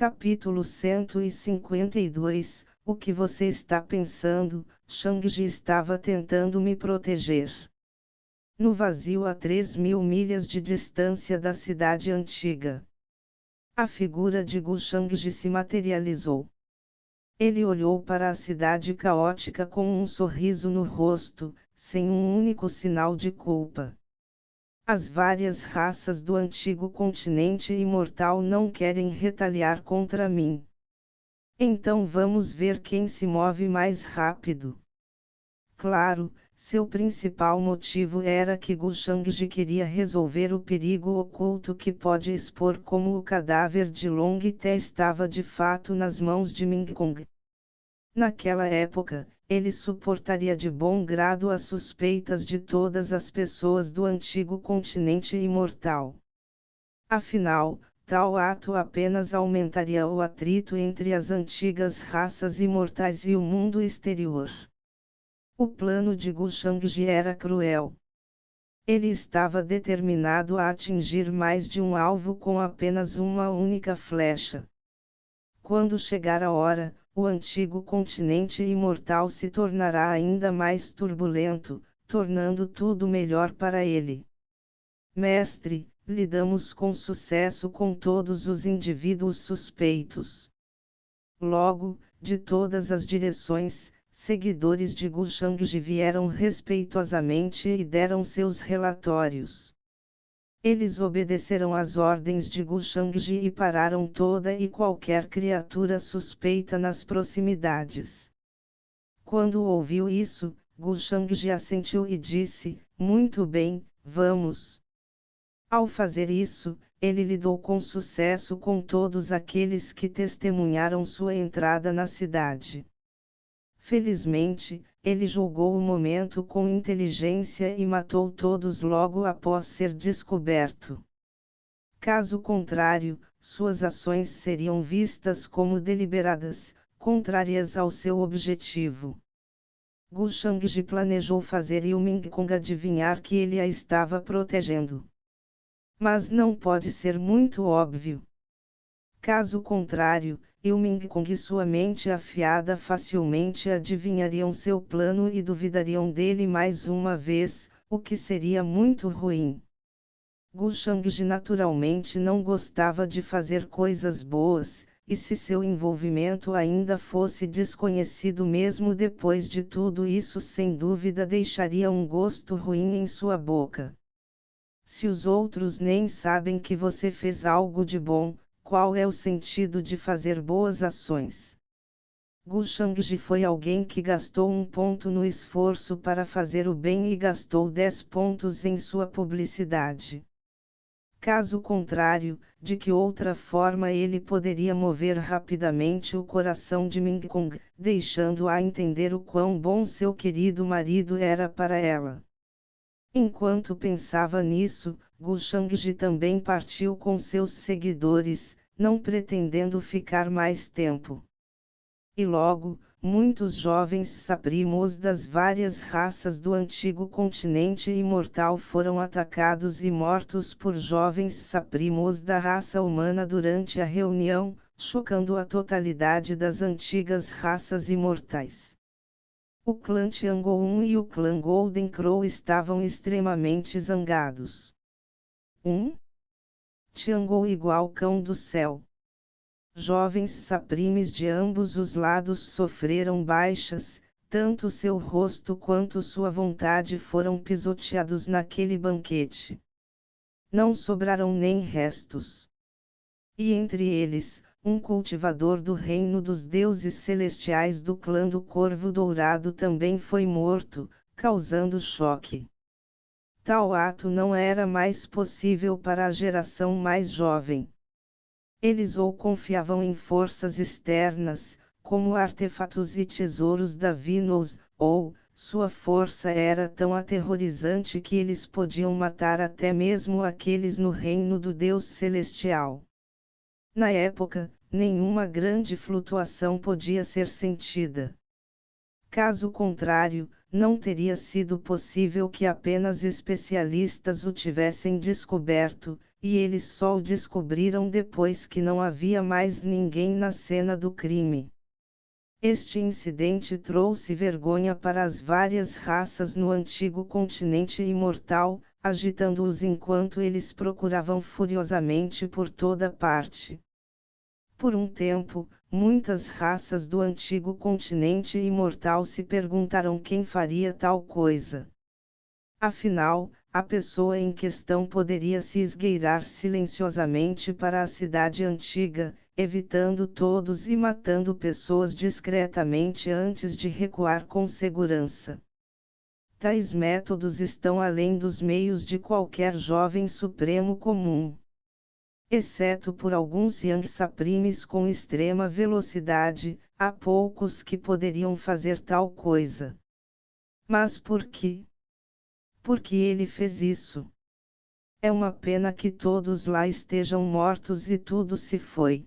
Capítulo 152. O que você está pensando? Shang-Chi estava tentando me proteger. No vazio a 3.000 milhas de distância da cidade antiga. A figura de Gu Shang-Chi se materializou. Ele olhou para a cidade caótica com um sorriso no rosto, sem um único sinal de culpa. As várias raças do antigo continente imortal não querem retaliar contra mim. Então vamos ver quem se move mais rápido. Claro, seu principal motivo era que Gu Shang-Chi queria resolver o perigo oculto que pode expor como o cadáver de Long Te estava de fato nas mãos de Ming Kong. Naquela época, ele suportaria de bom grado as suspeitas de todas as pessoas do antigo continente imortal. Afinal, tal ato apenas aumentaria o atrito entre as antigas raças imortais e o mundo exterior. O plano de Gu Shang-Chi era cruel. Ele estava determinado a atingir mais de um alvo com apenas uma única flecha. Quando chegar a hora, o antigo continente imortal se tornará ainda mais turbulento, tornando tudo melhor para ele. Mestre, lidamos com sucesso com todos os indivíduos suspeitos. Logo, de todas as direções, seguidores de Gu Shang-Chi vieram respeitosamente e deram seus relatórios. Eles obedeceram às ordens de Gu Shang-Chi e pararam toda e qualquer criatura suspeita nas proximidades. Quando ouviu isso, Gu Shang-Chi assentiu e disse: "Muito bem, vamos." Ao fazer isso, ele lidou com sucesso com todos aqueles que testemunharam sua entrada na cidade. Felizmente, ele julgou o momento com inteligência e matou todos logo após ser descoberto. Caso contrário, suas ações seriam vistas como deliberadas, contrárias ao seu objetivo. Gu Shang-Chi planejou fazer Yu Ming Kong adivinhar que ele a estava protegendo. Mas não pode ser muito óbvio. Caso contrário, Yu Ming Kong e sua mente afiada facilmente adivinhariam seu plano e duvidariam dele mais uma vez, o que seria muito ruim. Gu Shang-Chi naturalmente não gostava de fazer coisas boas, e se seu envolvimento ainda fosse desconhecido mesmo depois de tudo isso, sem dúvida deixaria um gosto ruim em sua boca. Se os outros nem sabem que você fez algo de bom, qual é o sentido de fazer boas ações? Gu Shang-Chi foi alguém que gastou 1 ponto no esforço para fazer o bem e gastou 10 pontos em sua publicidade. Caso contrário, de que outra forma ele poderia mover rapidamente o coração de Ming Kong, deixando-a entender o quão bom seu querido marido era para ela? Enquanto pensava nisso, Gu Shang-Chi também partiu com seus seguidores, não pretendendo ficar mais tempo. E logo, muitos jovens saprimos das várias raças do antigo continente imortal foram atacados e mortos por jovens saprimos da raça humana durante a reunião, chocando a totalidade das antigas raças imortais. O clã Tiangong e o clã Golden Crow estavam extremamente zangados. Tiangong igual cão do céu. Jovens saprimes de ambos os lados sofreram baixas, tanto seu rosto quanto sua vontade foram pisoteados naquele banquete. Não sobraram nem restos. E entre eles, um cultivador do reino dos deuses celestiais do clã do Corvo Dourado também foi morto, causando choque. Tal ato não era mais possível para a geração mais jovem. Eles ou confiavam em forças externas, como artefatos e tesouros divinos, ou, sua força era tão aterrorizante que eles podiam matar até mesmo aqueles no reino do Deus Celestial. Na época, nenhuma grande flutuação podia ser sentida. Caso contrário, não teria sido possível que apenas especialistas o tivessem descoberto, e eles só o descobriram depois que não havia mais ninguém na cena do crime. Este incidente trouxe vergonha para as várias raças no antigo continente imortal, agitando-os enquanto eles procuravam furiosamente por toda parte. Por um tempo, muitas raças do antigo continente imortal se perguntaram quem faria tal coisa. Afinal, a pessoa em questão poderia se esgueirar silenciosamente para a cidade antiga, evitando todos e matando pessoas discretamente antes de recuar com segurança. Tais métodos estão além dos meios de qualquer jovem supremo comum. Exceto por alguns Young Supremes com extrema velocidade, há poucos que poderiam fazer tal coisa. Mas por quê? Porque ele fez isso. É uma pena que todos lá estejam mortos e tudo se foi.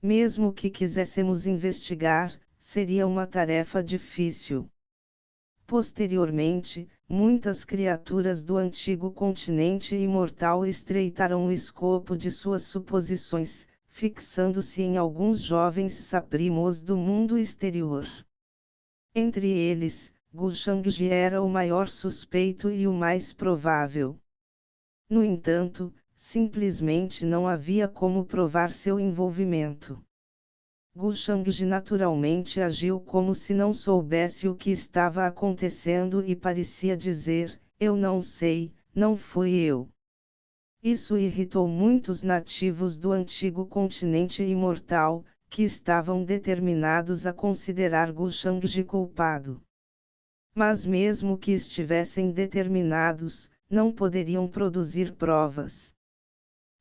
Mesmo que quiséssemos investigar, seria uma tarefa difícil. Posteriormente, muitas criaturas do antigo continente imortal estreitaram o escopo de suas suposições, fixando-se em alguns jovens saprimos do mundo exterior. Entre eles, Gu Shangji era o maior suspeito e o mais provável. No entanto, simplesmente não havia como provar seu envolvimento. Gu Shangji naturalmente agiu como se não soubesse o que estava acontecendo e parecia dizer: "Eu não sei, não fui eu." Isso irritou muitos nativos do antigo continente imortal, que estavam determinados a considerar Gu Shangji culpado. Mas mesmo que estivessem determinados, não poderiam produzir provas.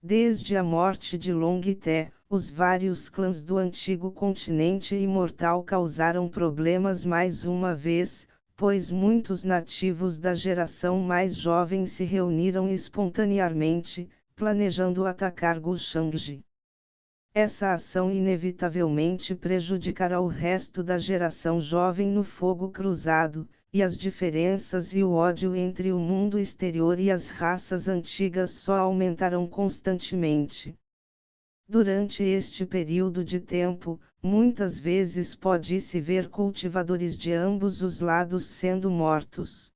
Desde a morte de Long Te, os vários clãs do antigo continente imortal causaram problemas mais uma vez, pois muitos nativos da geração mais jovem se reuniram espontaneamente, planejando atacar Gu Shangji. Essa ação inevitavelmente prejudicará o resto da geração jovem no fogo cruzado, e as diferenças e o ódio entre o mundo exterior e as raças antigas só aumentarão constantemente. Durante este período de tempo, muitas vezes pode-se ver cultivadores de ambos os lados sendo mortos.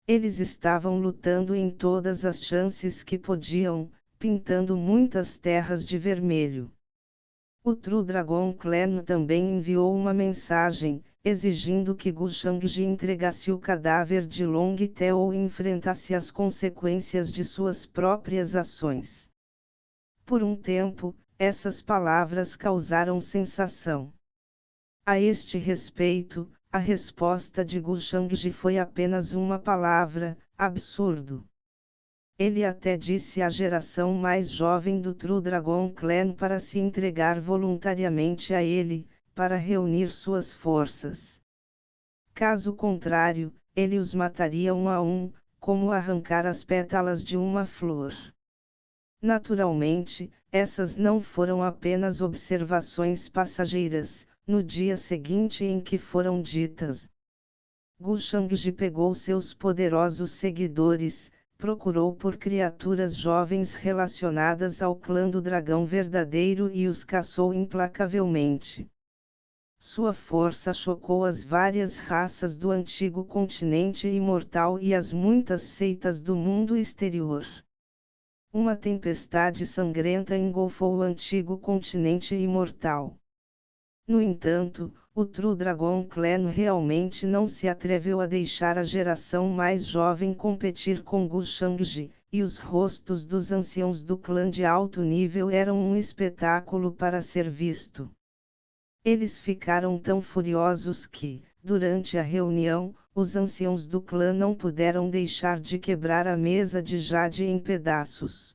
Eles estavam lutando em todas as chances que podiam, pintando muitas terras de vermelho. O True Dragon Clan também enviou uma mensagem, exigindo que Gu Shangji entregasse o cadáver de Long Te ou enfrentasse as consequências de suas próprias ações. Por um tempo, essas palavras causaram sensação. A este respeito, a resposta de Gu Shangji foi apenas uma palavra: absurdo. Ele até disse à geração mais jovem do True Dragon Clan para se entregar voluntariamente a ele, para reunir suas forças. Caso contrário, ele os mataria um a um, como arrancar as pétalas de uma flor. Naturalmente, essas não foram apenas observações passageiras. No dia seguinte em que foram ditas, Gu Shangji pegou seus poderosos seguidores, procurou por criaturas jovens relacionadas ao clã do dragão verdadeiro e os caçou implacavelmente. Sua força chocou as várias raças do antigo continente imortal e as muitas seitas do mundo exterior. Uma tempestade sangrenta engolfou o antigo continente imortal. No entanto, o True Dragon Clan realmente não se atreveu a deixar a geração mais jovem competir com Gu Shangji, e os rostos dos anciãos do clã de alto nível eram um espetáculo para ser visto. Eles ficaram tão furiosos que, durante a reunião, os anciãos do clã não puderam deixar de quebrar a mesa de jade em pedaços.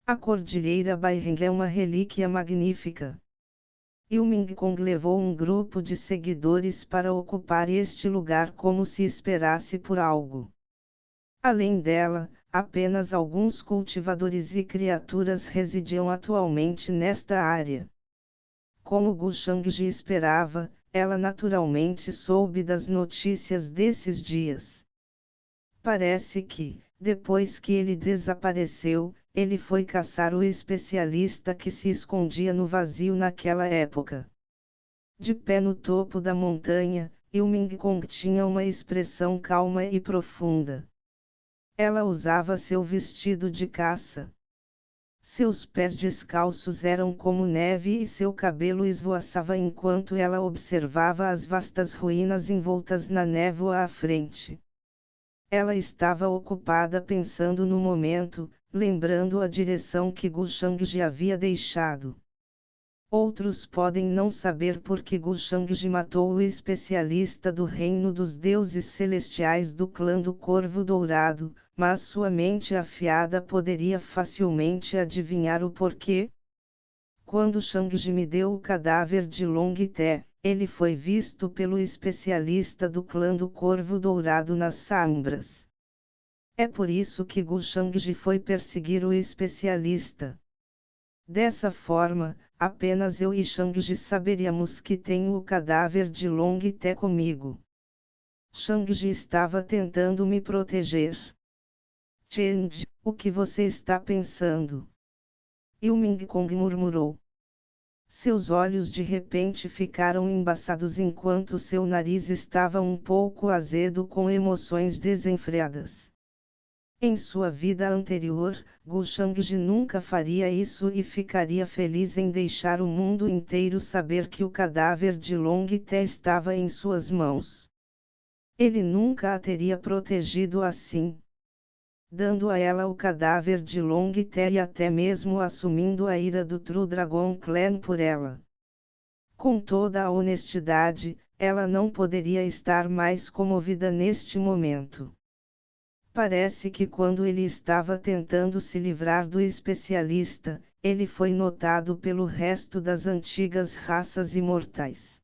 A Cordilheira Baireng é uma relíquia magnífica. Ilming Kong levou um grupo de seguidores para ocupar este lugar como se esperasse por algo. Além dela, apenas alguns cultivadores e criaturas residiam atualmente nesta área. Como Gu Shangji esperava, ela naturalmente soube das notícias desses dias. Parece que, depois que ele desapareceu, ele foi caçar o especialista que se escondia no vazio naquela época. De pé no topo da montanha, Ilming Kong tinha uma expressão calma e profunda. Ela usava seu vestido de caça. Seus pés descalços eram como neve e seu cabelo esvoaçava enquanto ela observava as vastas ruínas envoltas na névoa à frente. Ela estava ocupada pensando no momento, lembrando a direção que Gu Shangji havia deixado. Outros podem não saber por que Gu Shangji matou o especialista do reino dos deuses celestiais do clã do Corvo Dourado, mas sua mente afiada poderia facilmente adivinhar o porquê. Quando Shangji me deu o cadáver de Long Te, ele foi visto pelo especialista do clã do Corvo Dourado nas sombras. É por isso que Gu Shangji foi perseguir o especialista. Dessa forma, apenas eu e Shangji saberíamos que tenho o cadáver de Long Te comigo. Shangji estava tentando me proteger. Change, o que você está pensando? Ilming Kong murmurou. Seus olhos de repente ficaram embaçados enquanto seu nariz estava um pouco azedo com emoções desenfreadas. Em sua vida anterior, Gu Shangji nunca faria isso e ficaria feliz em deixar o mundo inteiro saber que o cadáver de Long Te estava em suas mãos. Ele nunca a teria protegido assim, dando a ela o cadáver de Long Te e até mesmo assumindo a ira do True Dragon Clan por ela. Com toda a honestidade, ela não poderia estar mais comovida neste momento. Parece que quando ele estava tentando se livrar do especialista, ele foi notado pelo resto das antigas raças imortais.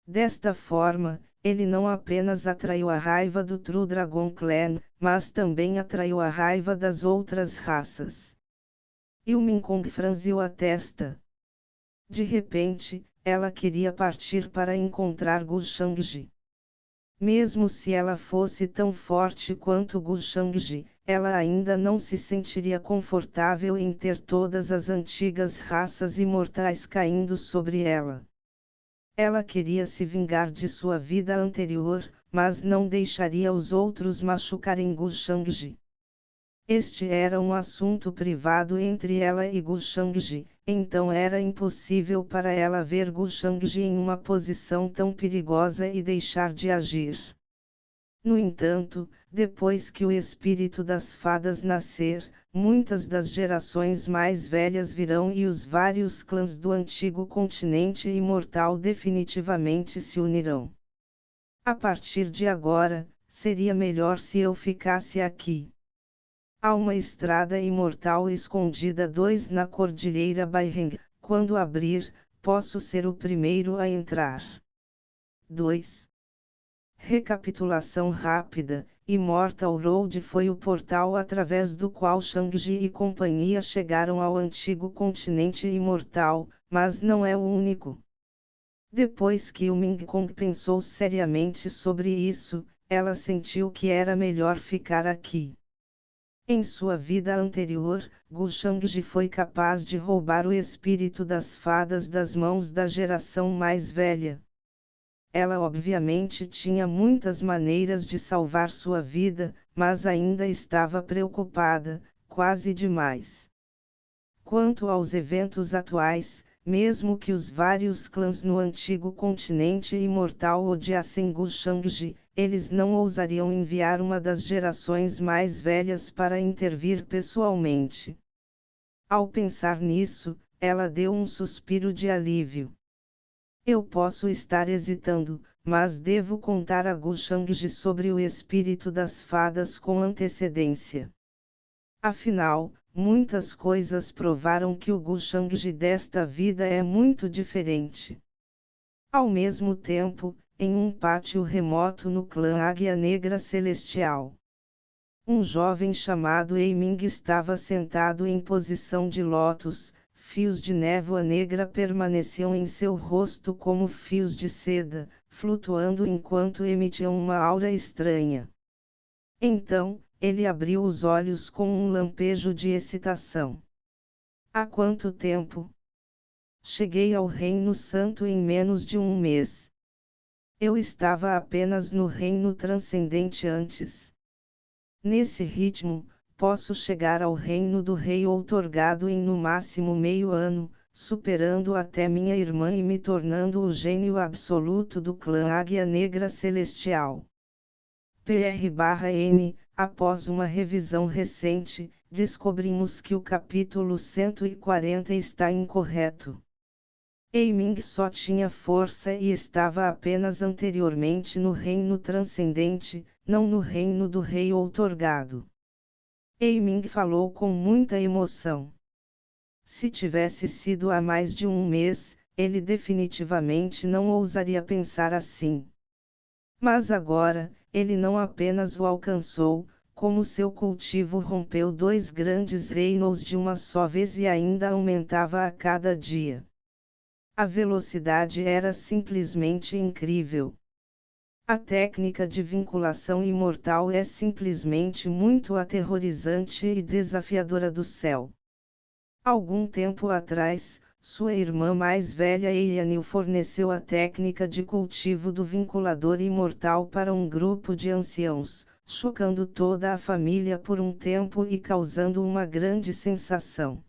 Desta forma, ele não apenas atraiu a raiva do True Dragon Clan, mas também atraiu a raiva das outras raças. Ilming Kong franziu a testa. De repente, ela queria partir para encontrar Gu Shangji. Mesmo se ela fosse tão forte quanto Gu Shangji, ela ainda não se sentiria confortável em ter todas as antigas raças imortais caindo sobre ela. Ela queria se vingar de sua vida anterior, mas não deixaria os outros machucarem Gu Shangji. Este era um assunto privado entre ela e Gu Shangji, então era impossível para ela ver Gu Shangji em uma posição tão perigosa e deixar de agir. No entanto, depois que o espírito das fadas nascer, muitas das gerações mais velhas virão e os vários clãs do antigo continente imortal definitivamente se unirão. A partir de agora, seria melhor se eu ficasse aqui. Há uma estrada imortal escondida 2 na Cordilheira Baiheng, quando abrir, posso ser o primeiro a entrar. 2. Recapitulação rápida, Immortal Road foi o portal através do qual Shangji e companhia chegaram ao antigo continente imortal, mas não é o único. Depois que Ilming Kong pensou seriamente sobre isso, ela sentiu que era melhor ficar aqui. Em sua vida anterior, Gu Shangji foi capaz de roubar o espírito das fadas das mãos da geração mais velha. Ela obviamente tinha muitas maneiras de salvar sua vida, mas ainda estava preocupada, quase demais. Quanto aos eventos atuais, mesmo que os vários clãs no antigo continente imortal odiassem Gu Shangji, eles não ousariam enviar uma das gerações mais velhas para intervir pessoalmente. Ao pensar nisso, ela deu um suspiro de alívio. Eu posso estar hesitando, mas devo contar a Gu Shangji sobre o espírito das fadas com antecedência. Afinal, muitas coisas provaram que o Gu Shangji desta vida é muito diferente. Ao mesmo tempo, em um pátio remoto no clã Águia Negra Celestial, um jovem chamado Eiming estava sentado em posição de lótus, fios de névoa negra permaneciam em seu rosto como fios de seda, flutuando enquanto emitiam uma aura estranha. Então, ele abriu os olhos com um lampejo de excitação. Há quanto tempo? Cheguei ao Reino Santo em menos de um mês. Eu estava apenas no Reino Transcendente antes. Nesse ritmo, posso chegar ao Reino do Rei outorgado em no máximo meio ano, superando até minha irmã e me tornando o gênio absoluto do clã Águia Negra Celestial. PR/N, após uma revisão recente, descobrimos que o capítulo 140 está incorreto. Eiming só tinha força e estava apenas anteriormente no reino transcendente, não no reino do rei outorgado. Eiming falou com muita emoção. Se tivesse sido há mais de um mês, ele definitivamente não ousaria pensar assim. Mas agora, ele não apenas o alcançou, como seu cultivo rompeu 2 grandes reinos de uma só vez e ainda aumentava a cada dia. A velocidade era simplesmente incrível. A técnica de vinculação imortal é simplesmente muito aterrorizante e desafiadora do céu. Algum tempo atrás, sua irmã mais velha Eianil forneceu a técnica de cultivo do vinculador imortal para um grupo de anciãos, chocando toda a família por um tempo e causando uma grande sensação.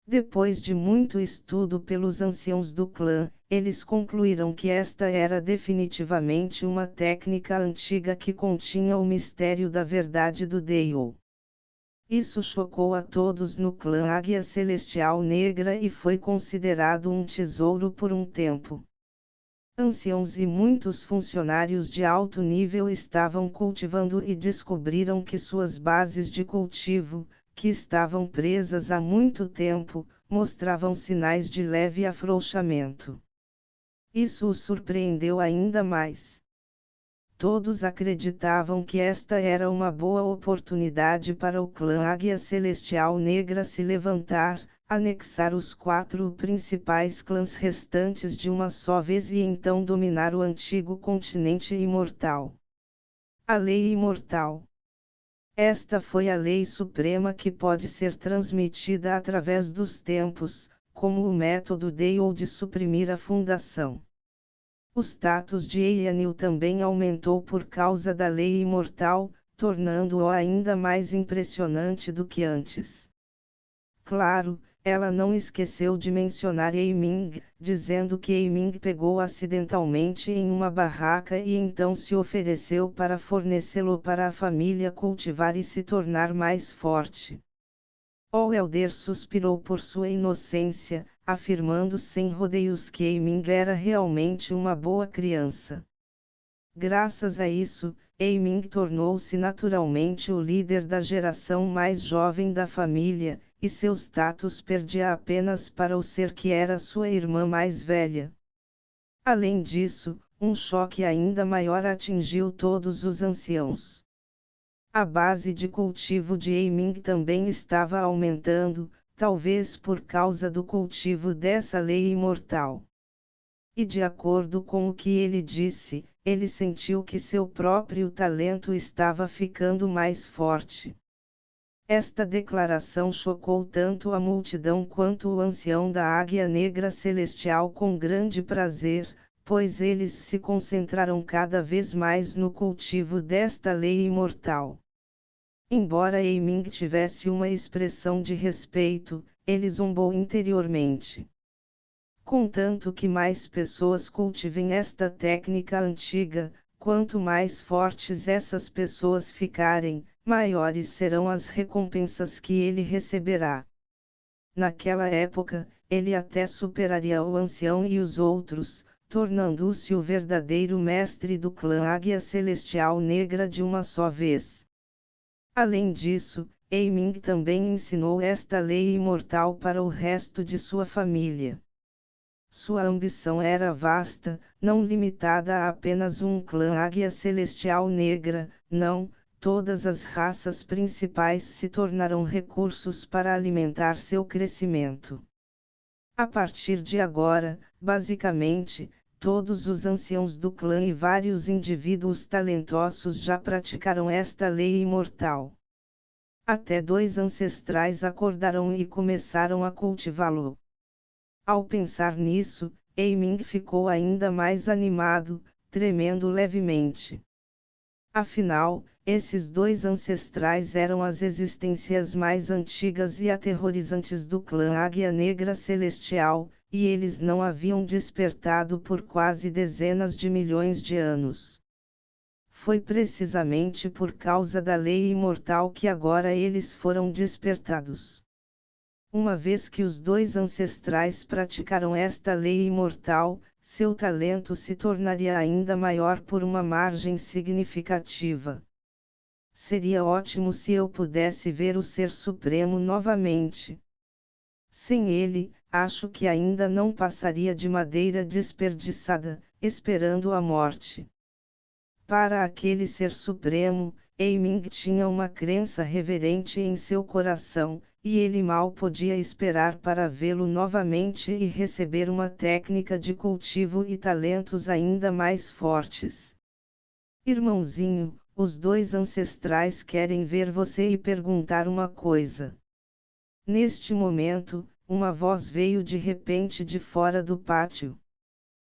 Depois de muito estudo pelos anciãos do clã, eles concluíram que esta era definitivamente uma técnica antiga que continha o mistério da verdade do Dale. Isso chocou a todos no clã Águia Celestial Negra e foi considerado um tesouro por um tempo. Anciãos e muitos funcionários de alto nível estavam cultivando e descobriram que suas bases de cultivo, que estavam presas há muito tempo, mostravam sinais de leve afrouxamento. Isso os surpreendeu ainda mais. Todos acreditavam que esta era uma boa oportunidade para o clã Águia Celestial Negra se levantar, anexar os 4 principais clãs restantes de uma só vez e então dominar o antigo continente imortal. A Lei Imortal. Esta foi a lei suprema que pode ser transmitida através dos tempos, como o método Dale de suprimir a fundação. O status de Eianil também aumentou por causa da lei imortal, tornando-o ainda mais impressionante do que antes. Claro, ela não esqueceu de mencionar Eiming, dizendo que Eiming pegou acidentalmente em uma barraca e então se ofereceu para fornecê-lo para a família cultivar e se tornar mais forte. O Elder suspirou por sua inocência, afirmando sem rodeios que Eiming era realmente uma boa criança. Graças a isso, Eiming tornou-se naturalmente o líder da geração mais jovem da família, e seu status perdia apenas para o ser que era sua irmã mais velha. Além disso, um choque ainda maior atingiu todos os anciãos. A base de cultivo de Eiming também estava aumentando, talvez por causa do cultivo dessa lei imortal. E de acordo com o que ele disse, ele sentiu que seu próprio talento estava ficando mais forte. Esta declaração chocou tanto a multidão quanto o ancião da Águia Negra Celestial com grande prazer, pois eles se concentraram cada vez mais no cultivo desta lei imortal. Embora Eiming tivesse uma expressão de respeito, ele zombou interiormente. Contanto que mais pessoas cultivem esta técnica antiga, quanto mais fortes essas pessoas ficarem, maiores serão as recompensas que ele receberá. Naquela época, ele até superaria o ancião e os outros, tornando-se o verdadeiro mestre do clã Águia Celestial Negra de uma só vez. Além disso, Eiming também ensinou esta lei imortal para o resto de sua família. Sua ambição era vasta, não limitada a apenas um clã Águia Celestial Negra, não. Todas as raças principais se tornarão recursos para alimentar seu crescimento. A partir de agora, basicamente, todos os anciãos do clã e vários indivíduos talentosos já praticaram esta lei imortal. Até 2 ancestrais acordaram e começaram a cultivá-lo. Ao pensar nisso, Eiming ficou ainda mais animado, tremendo levemente. Afinal, esses 2 ancestrais eram as existências mais antigas e aterrorizantes do clã Águia Negra Celestial, e eles não haviam despertado por quase dezenas de milhões de anos. Foi precisamente por causa da lei imortal que agora eles foram despertados. Uma vez que os 2 ancestrais praticaram esta lei imortal, seu talento se tornaria ainda maior por uma margem significativa. Seria ótimo se eu pudesse ver o Ser Supremo novamente. Sem ele, acho que ainda não passaria de madeira desperdiçada, esperando a morte. Para aquele Ser Supremo, Eiming tinha uma crença reverente em seu coração, e ele mal podia esperar para vê-lo novamente e receber uma técnica de cultivo e talentos ainda mais fortes. Irmãozinho, os 2 ancestrais querem ver você e perguntar uma coisa. Neste momento, uma voz veio de repente de fora do pátio.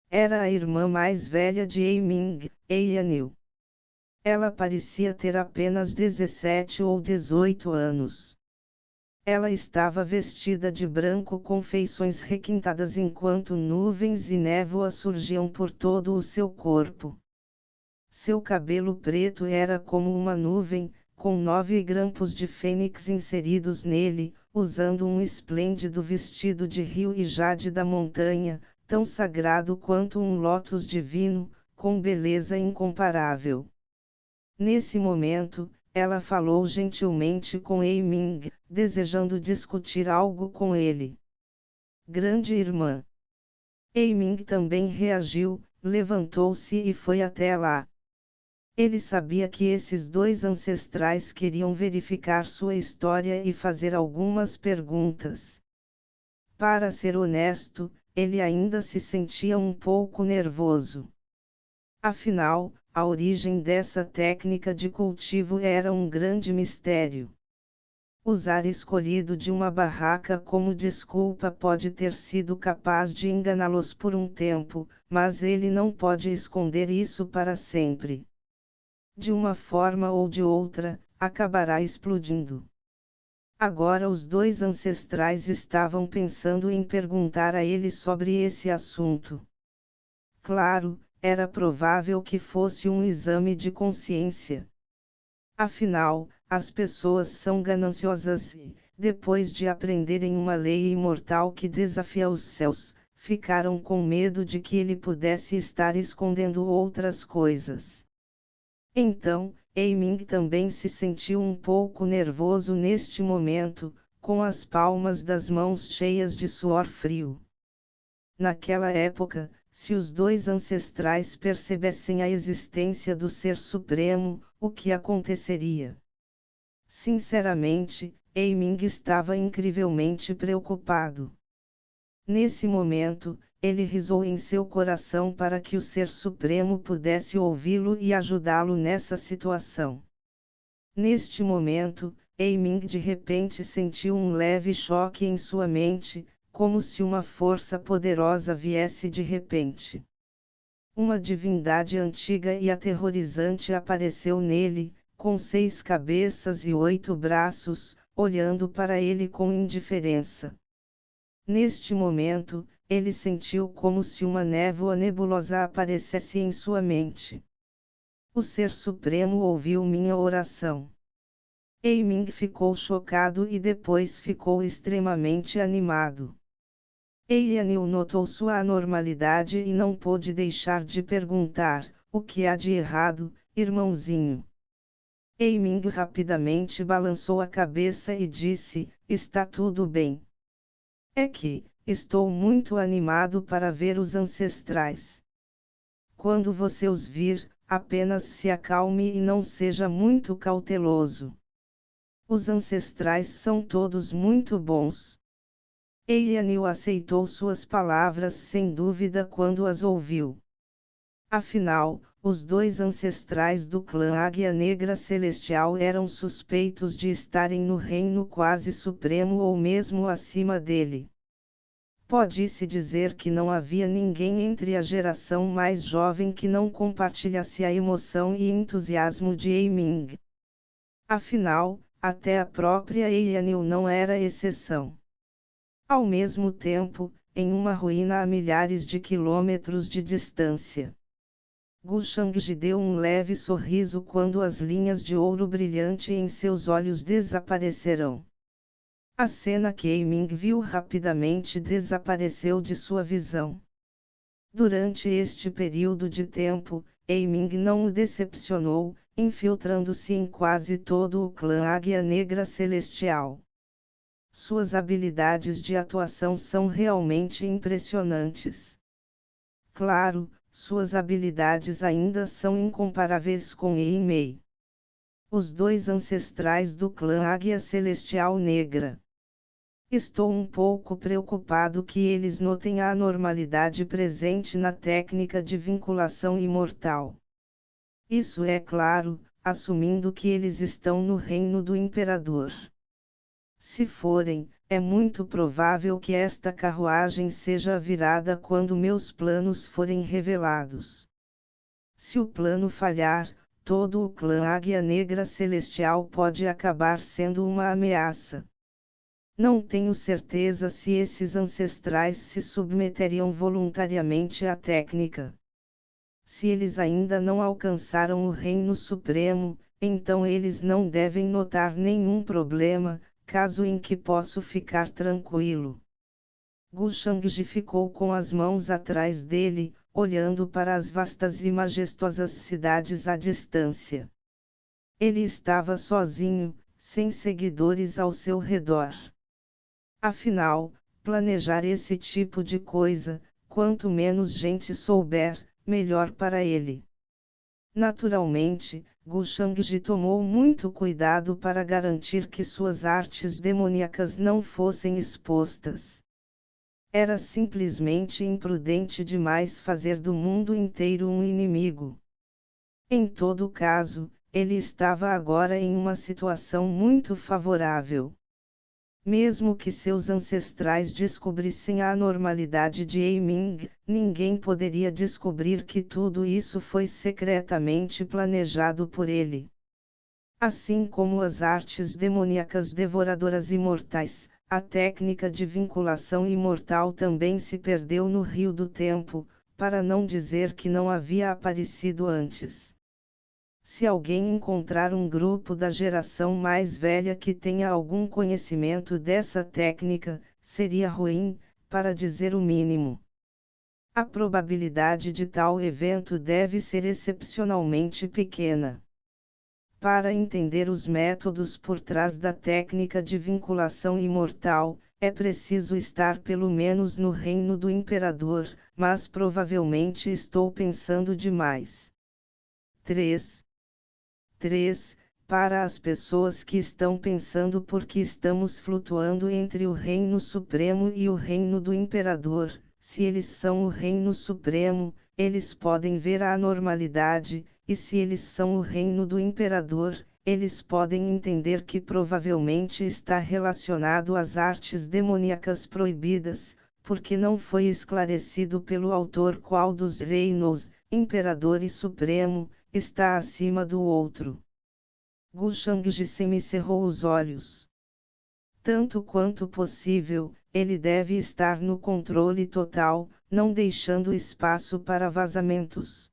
Era a irmã mais velha de Eiming, Eianil. Ela parecia ter apenas 17 ou 18 anos. Ela estava vestida de branco com feições requintadas enquanto nuvens e névoa surgiam por todo o seu corpo. Seu cabelo preto era como uma nuvem, com 9 grampos de fênix inseridos nele, usando um esplêndido vestido de rio e jade da montanha, tão sagrado quanto um lótus divino, com beleza incomparável. Nesse momento, ela falou gentilmente com Eiming, desejando discutir algo com ele. Grande irmã. Eiming também reagiu, levantou-se e foi até lá. Ele sabia que esses 2 ancestrais queriam verificar sua história e fazer algumas perguntas. Para ser honesto, ele ainda se sentia um pouco nervoso. Afinal, a origem dessa técnica de cultivo era um grande mistério. Usar escolhido de uma barraca como desculpa pode ter sido capaz de enganá-los por um tempo, mas ele não pode esconder isso para sempre. De uma forma ou de outra, acabará explodindo. Agora os 2 ancestrais estavam pensando em perguntar a ele sobre esse assunto. Claro, era provável que fosse um exame de consciência. Afinal, as pessoas são gananciosas e, depois de aprenderem uma lei imortal que desafia os céus, ficaram com medo de que ele pudesse estar escondendo outras coisas. Então, Eiming também se sentiu um pouco nervoso neste momento, com as palmas das mãos cheias de suor frio. Naquela época, se os 2 ancestrais percebessem a existência do Ser Supremo, o que aconteceria? Sinceramente, Eiming estava incrivelmente preocupado. Nesse momento, ele risou em seu coração para que o Ser Supremo pudesse ouvi-lo e ajudá-lo nessa situação. Neste momento, Eiming de repente sentiu um leve choque em sua mente, como se uma força poderosa viesse de repente. Uma divindade antiga e aterrorizante apareceu nele, com 6 cabeças e 8 braços, olhando para ele com indiferença. Neste momento, ele sentiu como se uma névoa nebulosa aparecesse em sua mente. O Ser Supremo ouviu minha oração. Eiming ficou chocado e depois ficou extremamente animado. Eianil notou sua anormalidade e não pôde deixar de perguntar: o que há de errado, irmãozinho? Eiming rapidamente balançou a cabeça e disse: está tudo bem. É que, estou muito animado para ver os ancestrais. Quando você os vir, apenas se acalme e não seja muito cauteloso. Os ancestrais são todos muito bons. Eilianil aceitou suas palavras sem dúvida quando as ouviu. Afinal, os dois ancestrais do clã Águia Negra Celestial eram suspeitos de estarem no reino quase supremo ou mesmo acima dele. Pode-se dizer que não havia ninguém entre a geração mais jovem que não compartilhasse a emoção e entusiasmo de Eiming. Afinal, até a própria Eilianil não era exceção. Ao mesmo tempo, em uma ruína a milhares de quilômetros de distância, Gu Shangji deu um leve sorriso quando as linhas de ouro brilhante em seus olhos desaparecerão. A cena que Eiming viu rapidamente desapareceu de sua visão. Durante este período de tempo, Eiming não o decepcionou, infiltrando-se em quase todo o clã Águia Negra Celestial. Suas habilidades de atuação são realmente impressionantes. Claro, suas habilidades ainda são incomparáveis com Eimei. Os dois ancestrais do clã Águia Celestial Negra. Estou um pouco preocupado que eles notem a anormalidade presente na técnica de vinculação imortal. Isso é claro, assumindo que eles estão no reino do imperador. Se forem, é muito provável que esta carruagem seja virada quando meus planos forem revelados. Se o plano falhar, todo o clã Águia Negra Celestial pode acabar sendo uma ameaça. Não tenho certeza se esses ancestrais se submeteriam voluntariamente à técnica. Se eles ainda não alcançaram o Reino Supremo, então eles não devem notar nenhum problema, caso em que posso ficar tranquilo. Gu Shangji ficou com as mãos atrás dele, olhando para as vastas e majestosas cidades à distância. Ele estava sozinho, sem seguidores ao seu redor. Afinal, planejar esse tipo de coisa, quanto menos gente souber, melhor para ele. Naturalmente, Gu Shangji tomou muito cuidado para garantir que suas artes demoníacas não fossem expostas. Era simplesmente imprudente demais fazer do mundo inteiro um inimigo. Em todo caso, ele estava agora em uma situação muito favorável. Mesmo que seus ancestrais descobrissem a anormalidade de Eiming, ninguém poderia descobrir que tudo isso foi secretamente planejado por ele. Assim como as artes demoníacas devoradoras imortais, a técnica de vinculação imortal também se perdeu no rio do tempo, para não dizer que não havia aparecido antes. Se alguém encontrar um grupo da geração mais velha que tenha algum conhecimento dessa técnica, seria ruim, para dizer o mínimo. A probabilidade de tal evento deve ser excepcionalmente pequena. Para entender os métodos por trás da técnica de vinculação imortal, é preciso estar pelo menos no reino do imperador, mas provavelmente estou pensando demais. 3. Para as pessoas que estão pensando por que estamos flutuando entre o Reino Supremo e o Reino do Imperador, se eles são o Reino Supremo, eles podem ver a anormalidade, e se eles são o Reino do Imperador, eles podem entender que provavelmente está relacionado às artes demoníacas proibidas, porque não foi esclarecido pelo autor qual dos reinos, Imperador e Supremo, está acima do outro. Gu Shangji semicerrou os olhos. Tanto quanto possível, ele deve estar no controle total, não deixando espaço para vazamentos.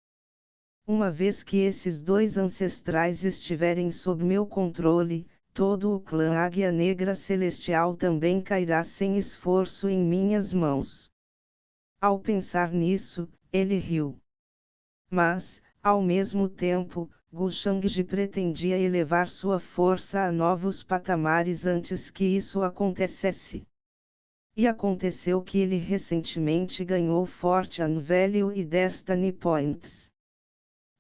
Uma vez que esses dois ancestrais estiverem sob meu controle, todo o clã Águia Negra Celestial também cairá sem esforço em minhas mãos. Ao pensar nisso, ele riu. Mas, ao mesmo tempo, Gu Shangji pretendia elevar sua força a novos patamares antes que isso acontecesse. E aconteceu que ele recentemente ganhou Fortune Value e Destiny Points.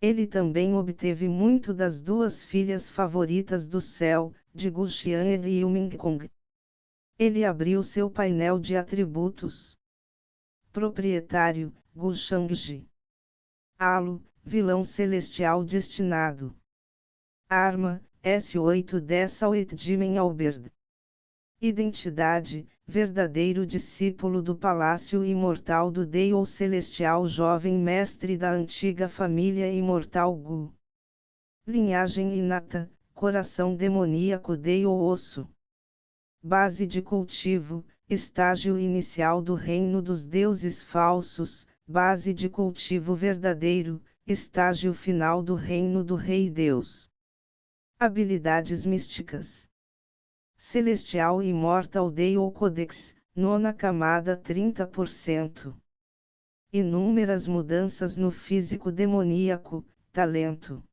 Ele também obteve muito das duas filhas favoritas do céu, de Gu Xian'er e Yuming Kong. Ele abriu seu painel de atributos. Proprietário, Gu Shangji. Halo, vilão celestial destinado. Arma, S810 Sauetjimen Alberd. Identidade, verdadeiro discípulo do Palácio Imortal do Dei ou celestial jovem mestre da antiga família imortal Gu. Linhagem inata, coração demoníaco Dei ou osso. Base de cultivo, estágio inicial do reino dos deuses falsos, base de cultivo verdadeiro, estágio final do reino do Rei Deus. Habilidades místicas. Celestial Immortal Dei ou Codex, nona camada 30%. Inúmeras mudanças no físico demoníaco, talento.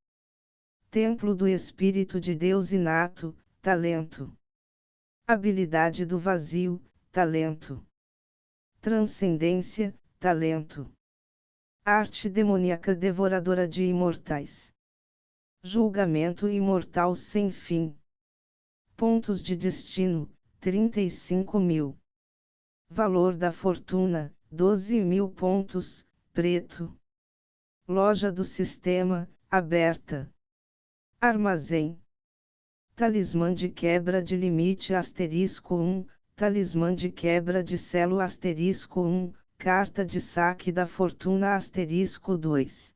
Templo do Espírito de Deus inato, talento. Habilidade do vazio, talento. Transcendência, talento. Arte demoníaca devoradora de imortais. Julgamento imortal sem fim. Pontos de destino, 35.000. Valor da fortuna, 12.000 pontos, preto. Loja do sistema, aberta. Armazém. Talismã de quebra de limite asterisco 1, talismã de quebra de selo asterisco 1, carta de saque da fortuna asterisco 2.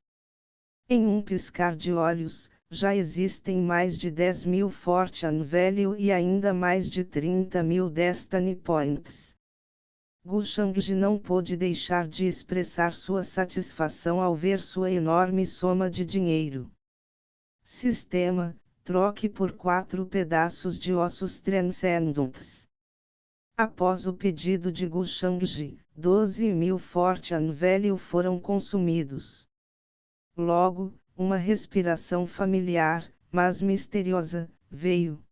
Em um piscar de olhos, já existem mais de 10.000 Fortune Value e ainda mais de 30.000 Destiny Points. Gu Shangji não pôde deixar de expressar sua satisfação ao ver sua enorme soma de dinheiro. Sistema, troque por 4 pedaços de ossos transcendentes. Após o pedido de Gu Shangji, 12.000 Fortune Value foram consumidos. Logo, uma respiração familiar, mas misteriosa, veio.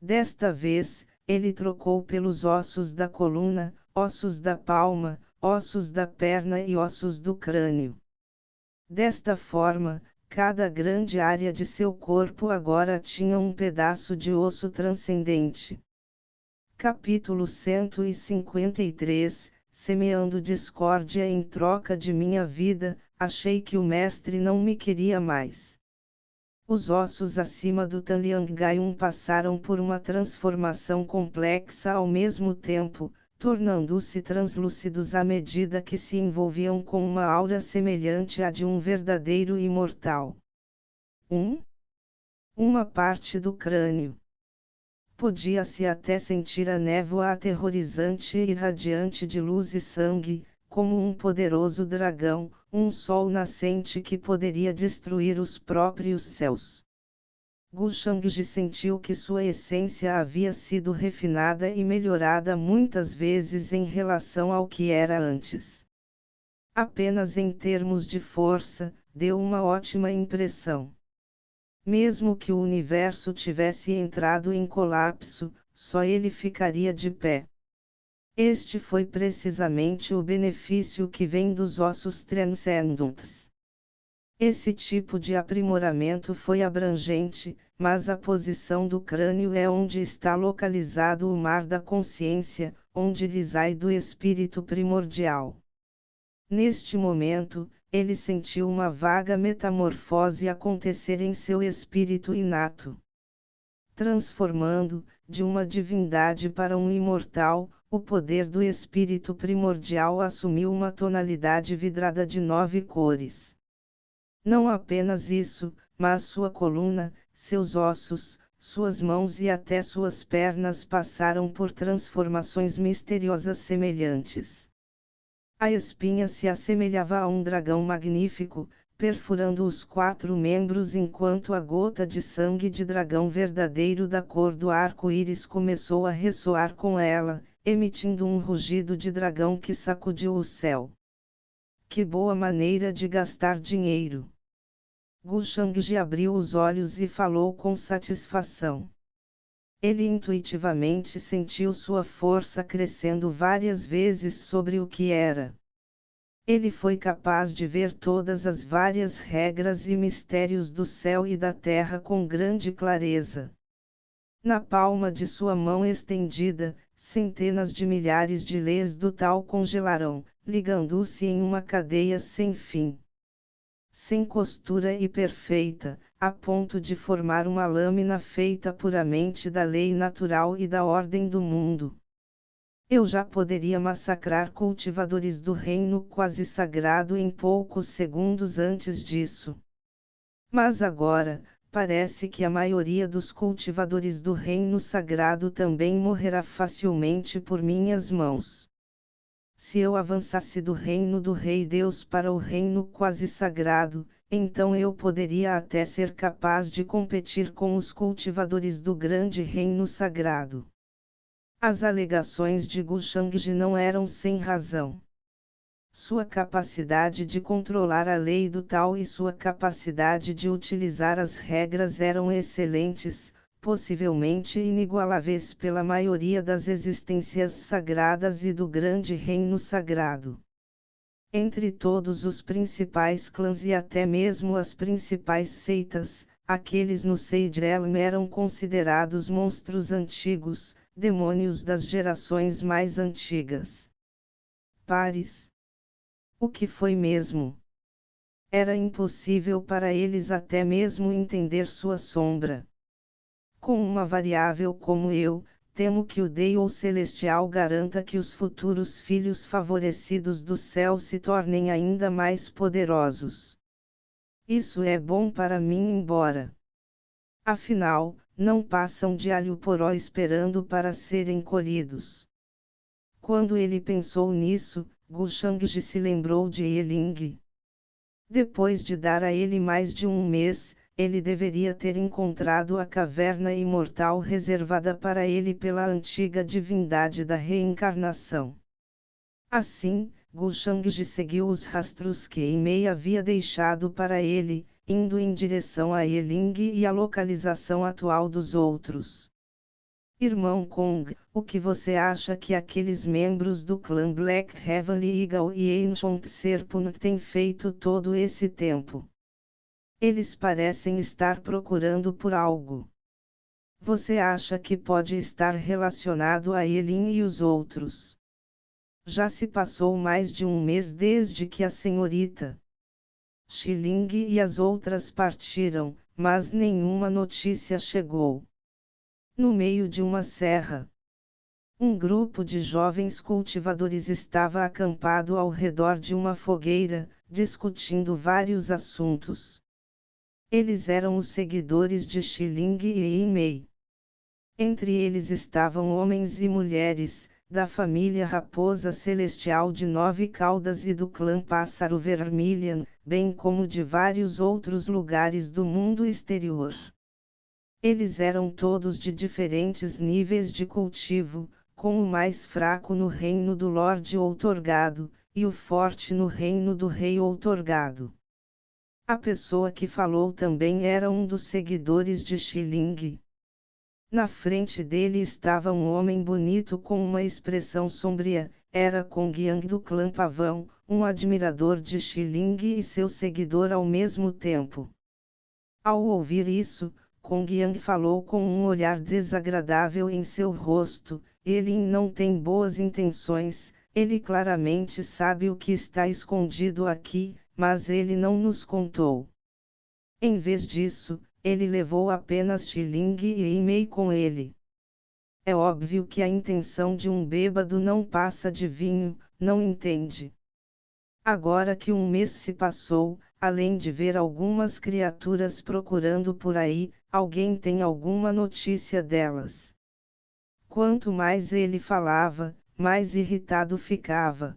Desta vez, ele trocou pelos ossos da coluna, ossos da palma, ossos da perna e ossos do crânio. Desta forma, cada grande área de seu corpo agora tinha um pedaço de osso transcendente. Capítulo 153, Semeando discórdia em troca de minha vida, achei que o mestre não me queria mais. Os ossos acima do Tanliang-Gaiun passaram por uma transformação complexa ao mesmo tempo, tornando-se translúcidos à medida que se envolviam com uma aura semelhante à de um verdadeiro imortal. Uma parte do crânio. Podia-se até sentir a névoa aterrorizante e irradiante de luz e sangue, como um poderoso dragão, um sol nascente que poderia destruir os próprios céus. Gu Shangji sentiu que sua essência havia sido refinada e melhorada muitas vezes em relação ao que era antes. Apenas em termos de força, deu uma ótima impressão. Mesmo que o universo tivesse entrado em colapso, só ele ficaria de pé. Este foi precisamente o benefício que vem dos ossos transcendentes. Esse tipo de aprimoramento foi abrangente, mas a posição do crânio é onde está localizado o mar da consciência, onde reside do espírito primordial. Neste momento, ele sentiu uma vaga metamorfose acontecer em seu espírito inato. Transformando, de uma divindade para um imortal, o poder do espírito primordial assumiu uma tonalidade vidrada de 9 cores. Não apenas isso, mas sua coluna, seus ossos, suas mãos e até suas pernas passaram por transformações misteriosas semelhantes. A espinha se assemelhava a um dragão magnífico, perfurando os 4 membros enquanto a gota de sangue de dragão verdadeiro da cor do arco-íris começou a ressoar com ela, emitindo um rugido de dragão que sacudiu o céu. Que boa maneira de gastar dinheiro! Gu Shangji abriu os olhos e falou com satisfação. Ele intuitivamente sentiu sua força crescendo várias vezes sobre o que era. Ele foi capaz de ver todas as várias regras e mistérios do céu e da terra com grande clareza. Na palma de sua mão estendida, centenas de milhares de leis do tal congelarão, ligando-se em uma cadeia sem fim, sem costura e perfeita, a ponto de formar uma lâmina feita puramente da lei natural e da ordem do mundo. Eu já poderia massacrar cultivadores do reino quase sagrado em poucos segundos antes disso. Mas agora, parece que a maioria dos cultivadores do reino sagrado também morrerá facilmente por minhas mãos. Se eu avançasse do reino do Rei Deus para o reino quase sagrado, então eu poderia até ser capaz de competir com os cultivadores do grande reino sagrado. As alegações de Gu Shangji não eram sem razão. Sua capacidade de controlar a lei do Tao e sua capacidade de utilizar as regras eram excelentes, possivelmente inigualáveis pela maioria das existências sagradas e do grande reino sagrado. Entre todos os principais clãs e até mesmo as principais seitas, aqueles no Sage Realm eram considerados monstros antigos, demônios das gerações mais antigas. Pares. O que foi mesmo? Era impossível para eles até mesmo entender sua sombra. Com uma variável como eu, temo que o Deus Celestial garanta que os futuros filhos favorecidos do céu se tornem ainda mais poderosos. Isso é bom para mim, embora. Afinal, não passam de alho poró esperando para serem colhidos. Quando ele pensou nisso, Gu Shangji se lembrou de Yeling. Depois de dar a ele mais de um mês, ele deveria ter encontrado a caverna imortal reservada para ele pela antiga divindade da reencarnação. Assim, Gu Shangji seguiu os rastros que Imei havia deixado para ele, indo em direção a Yeling e a localização atual dos outros. Irmão Kong, o que você acha que aqueles membros do clã Black Heavenly Eagle e Ancient Serpent têm feito todo esse tempo? Eles parecem estar procurando por algo. Você acha que pode estar relacionado a Yeling e os outros? Já se passou mais de um mês desde que a senhorita Xiling e as outras partiram, mas nenhuma notícia chegou. No meio de uma serra, um grupo de jovens cultivadores estava acampado ao redor de uma fogueira, discutindo vários assuntos. Eles eram os seguidores de Xiling e Imei. Entre eles estavam homens e mulheres, da família Raposa Celestial de 9 Caudas e do clã Pássaro Vermilion, bem como de vários outros lugares do mundo exterior. Eles eram todos de diferentes níveis de cultivo, com o mais fraco no reino do Lorde outorgado, e o forte no reino do Rei outorgado. A pessoa que falou também era um dos seguidores de Xiling. Na frente dele estava um homem bonito com uma expressão sombria, era Kong Yang do clã Pavão, um admirador de Xiling e seu seguidor ao mesmo tempo. Ao ouvir isso, Kong Yang falou com um olhar desagradável em seu rosto. Ele não tem boas intenções, ele claramente sabe o que está escondido aqui, mas ele não nos contou. Em vez disso, ele levou apenas Xiling e Imei com ele. É óbvio que a intenção de um bêbado não passa de vinho, não entende? Agora que um mês se passou, além de ver algumas criaturas procurando por aí, alguém tem alguma notícia delas? Quanto mais ele falava, mais irritado ficava.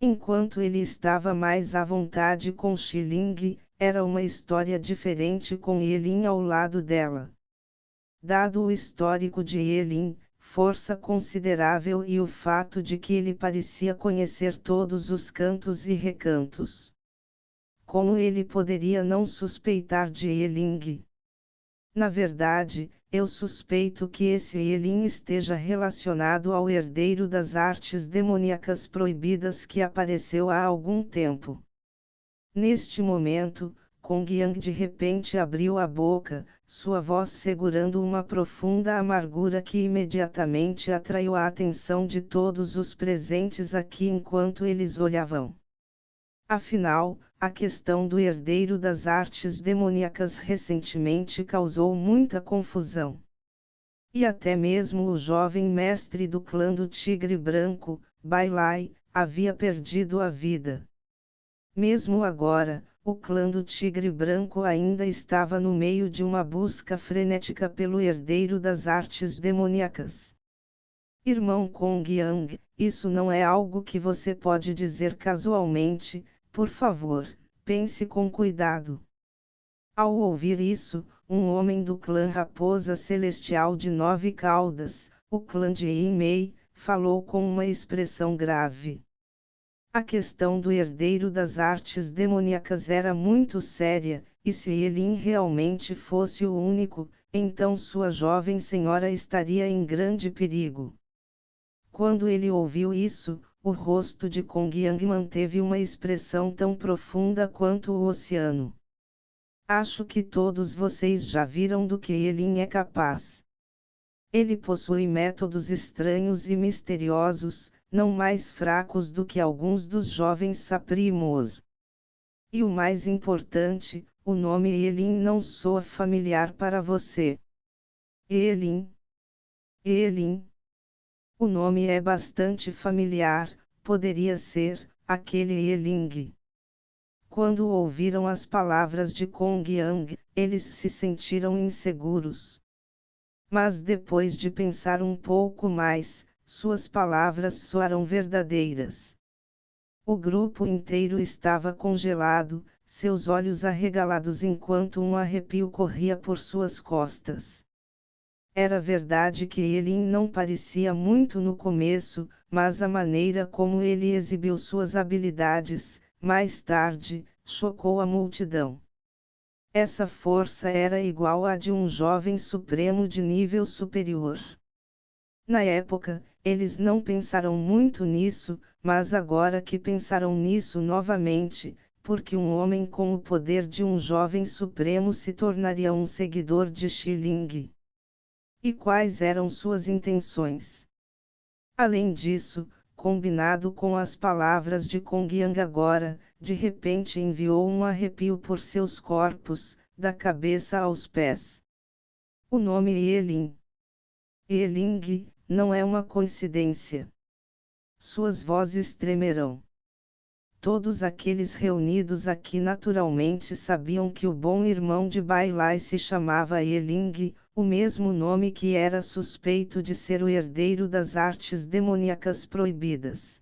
Enquanto ele estava mais à vontade com Xiling, era uma história diferente com Yeling ao lado dela. Dado o histórico de Yeling, força considerável e o fato de que ele parecia conhecer todos os cantos e recantos. Como ele poderia não suspeitar de Yeling? Na verdade, eu suspeito que esse Yeling esteja relacionado ao herdeiro das artes demoníacas proibidas que apareceu há algum tempo. Neste momento, Kong Yang de repente abriu a boca, sua voz segurando uma profunda amargura que imediatamente atraiu a atenção de todos os presentes aqui enquanto eles olhavam. Afinal, a questão do herdeiro das artes demoníacas recentemente causou muita confusão. E até mesmo o jovem mestre do clã do Tigre Branco, Bai Lai, havia perdido a vida. Mesmo agora, o clã do Tigre Branco ainda estava no meio de uma busca frenética pelo herdeiro das artes demoníacas. Irmão Kong Yang, isso não é algo que você pode dizer casualmente, por favor, pense com cuidado. Ao ouvir isso, um homem do clã Raposa Celestial de 9 Caudas, o clã de Yimei, falou com uma expressão grave. A questão do herdeiro das artes demoníacas era muito séria, e se Elin realmente fosse o único, então sua jovem senhora estaria em grande perigo. Quando ele ouviu isso, o rosto de Kong Yang manteve uma expressão tão profunda quanto o oceano. Acho que todos vocês já viram do que Elin é capaz. Ele possui métodos estranhos e misteriosos, não mais fracos do que alguns dos jovens saprimos. E o mais importante, o nome Elin não soa familiar para você. Elin. Elin. O nome é bastante familiar, poderia ser, aquele Eling. Quando ouviram as palavras de Kong Yang, eles se sentiram inseguros. Mas depois de pensar um pouco mais, suas palavras soaram verdadeiras. O grupo inteiro estava congelado, seus olhos arregalados enquanto um arrepio corria por suas costas. Era verdade que Elin não parecia muito no começo, mas a maneira como ele exibiu suas habilidades, mais tarde, chocou a multidão. Essa força era igual à de um jovem supremo de nível superior. Na época, eles não pensaram muito nisso, mas agora que pensaram nisso novamente, porque um homem com o poder de um jovem supremo se tornaria um seguidor de Xiling. E quais eram suas intenções? Além disso, combinado com as palavras de Kong Yang agora, de repente enviou um arrepio por seus corpos, da cabeça aos pés. O nome Elin. Eling, não é uma coincidência. Suas vozes tremerão. Todos aqueles reunidos aqui naturalmente sabiam que o bom irmão de Bai Lai se chamava Eling, o mesmo nome que era suspeito de ser o herdeiro das artes demoníacas proibidas.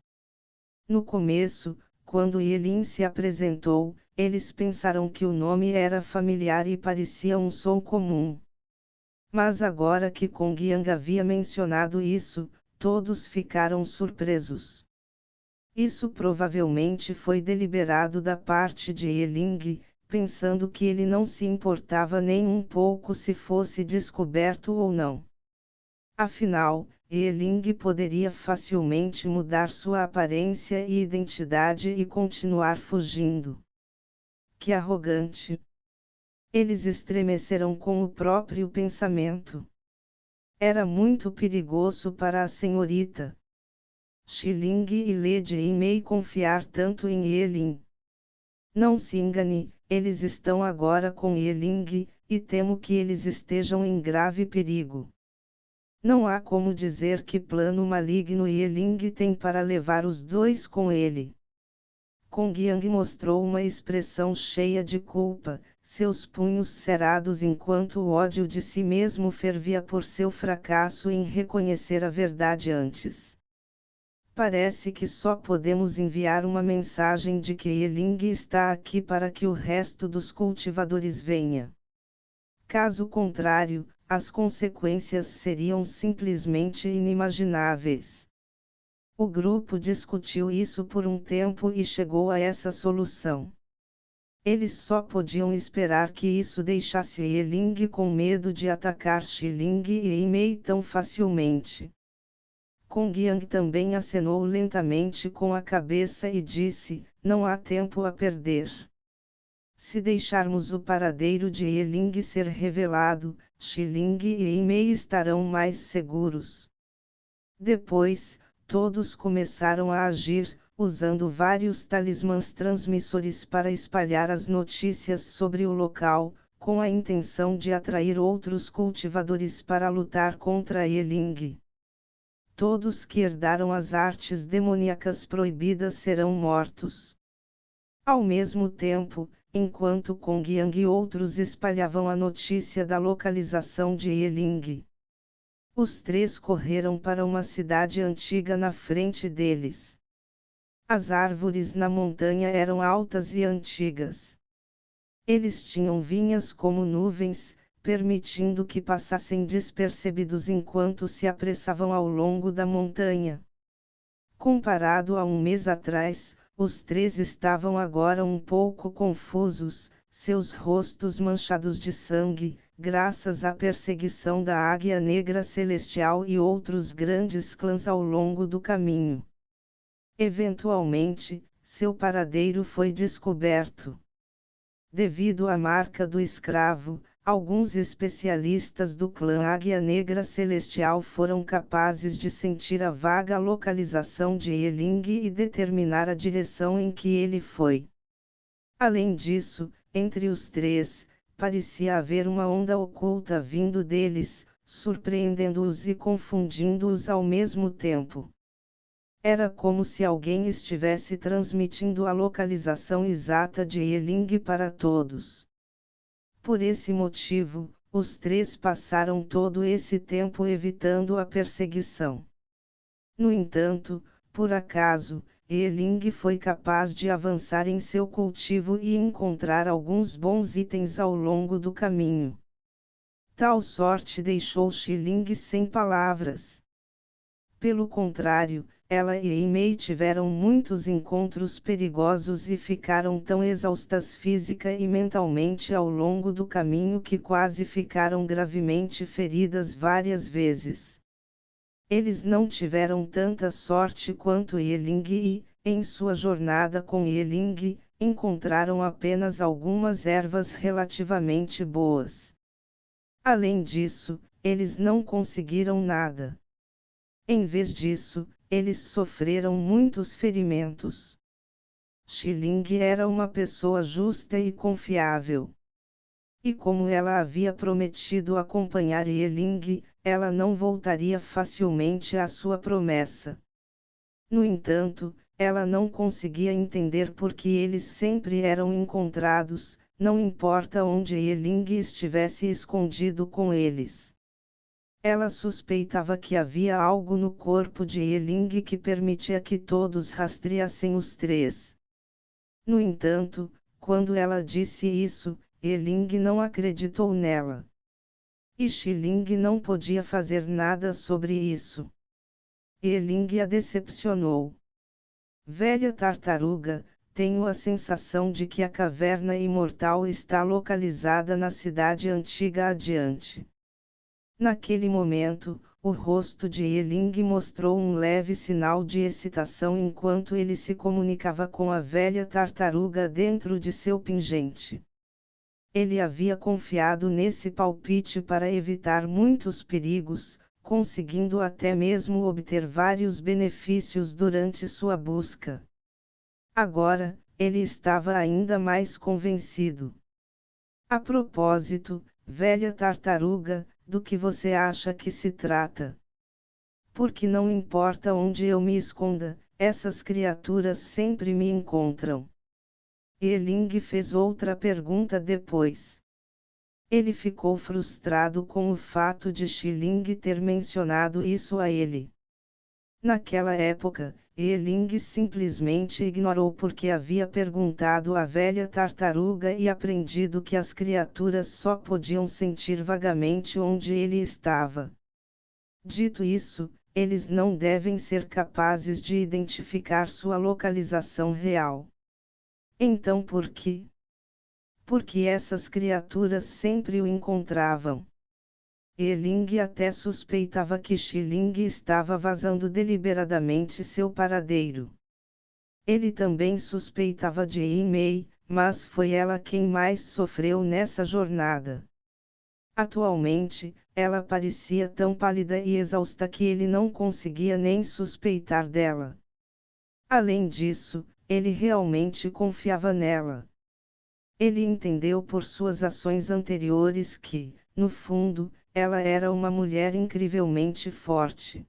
No começo, quando Elin se apresentou, eles pensaram que o nome era familiar e parecia um som comum. Mas agora que Kong Yang havia mencionado isso, todos ficaram surpresos. Isso provavelmente foi deliberado da parte de Eling, pensando que ele não se importava nem um pouco se fosse descoberto ou não. Afinal, Eling poderia facilmente mudar sua aparência e identidade e continuar fugindo. Que arrogante! Eles estremeceram com o próprio pensamento. Era muito perigoso para a senhorita Xiling e Lady Yimei confiar tanto em Elin. Não se engane, eles estão agora com Eling, e temo que eles estejam em grave perigo. Não há como dizer que plano maligno Eling tem para levar os dois com ele. Kong Yang mostrou uma expressão cheia de culpa, seus punhos cerrados enquanto o ódio de si mesmo fervia por seu fracasso em reconhecer a verdade antes. Parece que só podemos enviar uma mensagem de que Eling está aqui para que o resto dos cultivadores venha. Caso contrário, as consequências seriam simplesmente inimagináveis. O grupo discutiu isso por um tempo e chegou a essa solução. Eles só podiam esperar que isso deixasse Eling com medo de atacar Xiling e Yimei tão facilmente. Kong Yang também acenou lentamente com a cabeça e disse: não há tempo a perder. se deixarmos o paradeiro de Ye-Ling ser revelado, Xiling e Yi-Mei estarão mais seguros. Depois, todos começaram a agir, usando vários talismãs transmissores para espalhar as notícias sobre o local, com a intenção de atrair outros cultivadores para lutar contra Ye-Ling. Todos que herdaram as artes demoníacas proibidas serão mortos. Ao mesmo tempo, enquanto Kong Yang e outros espalhavam a notícia da localização de Ye-Ling, os três correram para uma cidade antiga na frente deles. As árvores na montanha eram altas e antigas. Eles tinham vinhas como nuvens, permitindo que passassem despercebidos enquanto se apressavam ao longo da montanha. Comparado a um mês atrás, os três estavam agora um pouco confusos, seus rostos manchados de sangue, graças à perseguição da Águia Negra Celestial e outros grandes clãs ao longo do caminho. Eventualmente, seu paradeiro foi descoberto. Devido à marca do escravo, alguns especialistas do clã Águia Negra Celestial foram capazes de sentir a vaga localização de Ye-Ling e determinar a direção em que ele foi. Além disso, entre os três, parecia haver uma onda oculta vindo deles, surpreendendo-os e confundindo-os ao mesmo tempo. Era como se alguém estivesse transmitindo a localização exata de Ye-Ling para todos. Por esse motivo, os três passaram todo esse tempo evitando a perseguição. No entanto, por acaso, Ye-Ling foi capaz de avançar em seu cultivo e encontrar alguns bons itens ao longo do caminho. Tal sorte deixou Xiling sem palavras. Pelo contrário, ela e Yi-Mei tiveram muitos encontros perigosos e ficaram tão exaustas física e mentalmente ao longo do caminho que quase ficaram gravemente feridas várias vezes. Eles não tiveram tanta sorte quanto Ye-Ling e, em sua jornada com Ye-Ling, encontraram apenas algumas ervas relativamente boas. Além disso, eles não conseguiram nada. Em vez disso, eles sofreram muitos ferimentos. Xiling era uma pessoa justa e confiável. E como ela havia prometido acompanhar Ye-Ling, ela não voltaria facilmente à sua promessa. No entanto, ela não conseguia entender por que eles sempre eram encontrados, não importa onde Ye-Ling estivesse escondido com eles. Ela suspeitava que havia algo no corpo de Ye-Ling que permitia que todos rastreassem os três. No entanto, quando ela disse isso, Ye-Ling não acreditou nela. E Xiling não podia fazer nada sobre isso. Ye-Ling a decepcionou. Velha tartaruga, tenho a sensação de que a caverna imortal está localizada na cidade antiga adiante. Naquele momento, o rosto de Ye-Ling mostrou um leve sinal de excitação enquanto ele se comunicava com a velha tartaruga dentro de seu pingente. Ele havia confiado nesse palpite para evitar muitos perigos, conseguindo até mesmo obter vários benefícios durante sua busca. Agora, ele estava ainda mais convencido. A propósito, velha tartaruga, do que você acha que se trata? Porque não importa onde eu me esconda, essas criaturas sempre me encontram. Ye-Ling fez outra pergunta depois. Ele ficou frustrado com o fato de Xiling ter mencionado isso a ele. Naquela época, Ye-Ling simplesmente ignorou porque havia perguntado à velha tartaruga e aprendido que as criaturas só podiam sentir vagamente onde ele estava. Dito isso, eles não devem ser capazes de identificar sua localização real. Então por quê? Porque essas criaturas sempre o encontravam. Ye-Ling até suspeitava que Xiling estava vazando deliberadamente seu paradeiro. Ele também suspeitava de Yi-Mei, mas foi ela quem mais sofreu nessa jornada. Atualmente, ela parecia tão pálida e exausta que ele não conseguia nem suspeitar dela. Além disso, ele realmente confiava nela. Ele entendeu por suas ações anteriores que, no fundo, ela era uma mulher incrivelmente forte.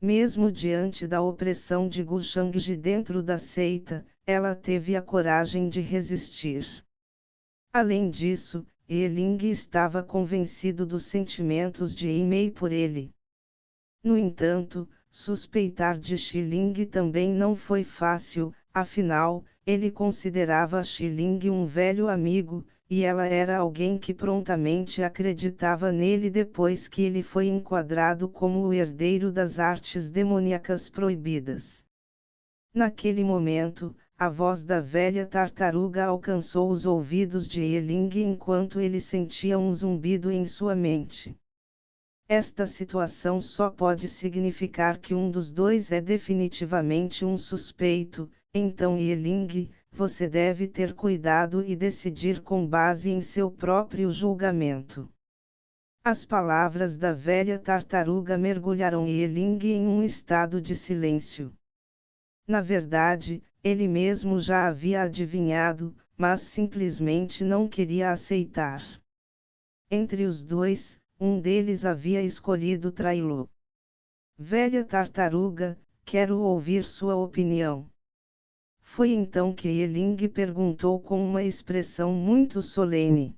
Mesmo diante da opressão de Gu Shangji dentro da seita, ela teve a coragem de resistir. Além disso, Yeling estava convencido dos sentimentos de Yimei por ele. No entanto, suspeitar de Xiling também não foi fácil, afinal, ele considerava Xiling um velho amigo, e ela era alguém que prontamente acreditava nele depois que ele foi enquadrado como o herdeiro das artes demoníacas proibidas. Naquele momento, a voz da velha tartaruga alcançou os ouvidos de Yeling enquanto ele sentia um zumbido em sua mente. Esta situação só pode significar que um dos dois é definitivamente um suspeito, então Yeling, você deve ter cuidado e decidir com base em seu próprio julgamento. As palavras da velha tartaruga mergulharam Yeling em um estado de silêncio. Na verdade, ele mesmo já havia adivinhado, mas simplesmente não queria aceitar. Entre os dois, um deles havia escolhido traí-lo. Velha tartaruga, quero ouvir sua opinião. Foi então que Yeling perguntou com uma expressão muito solene.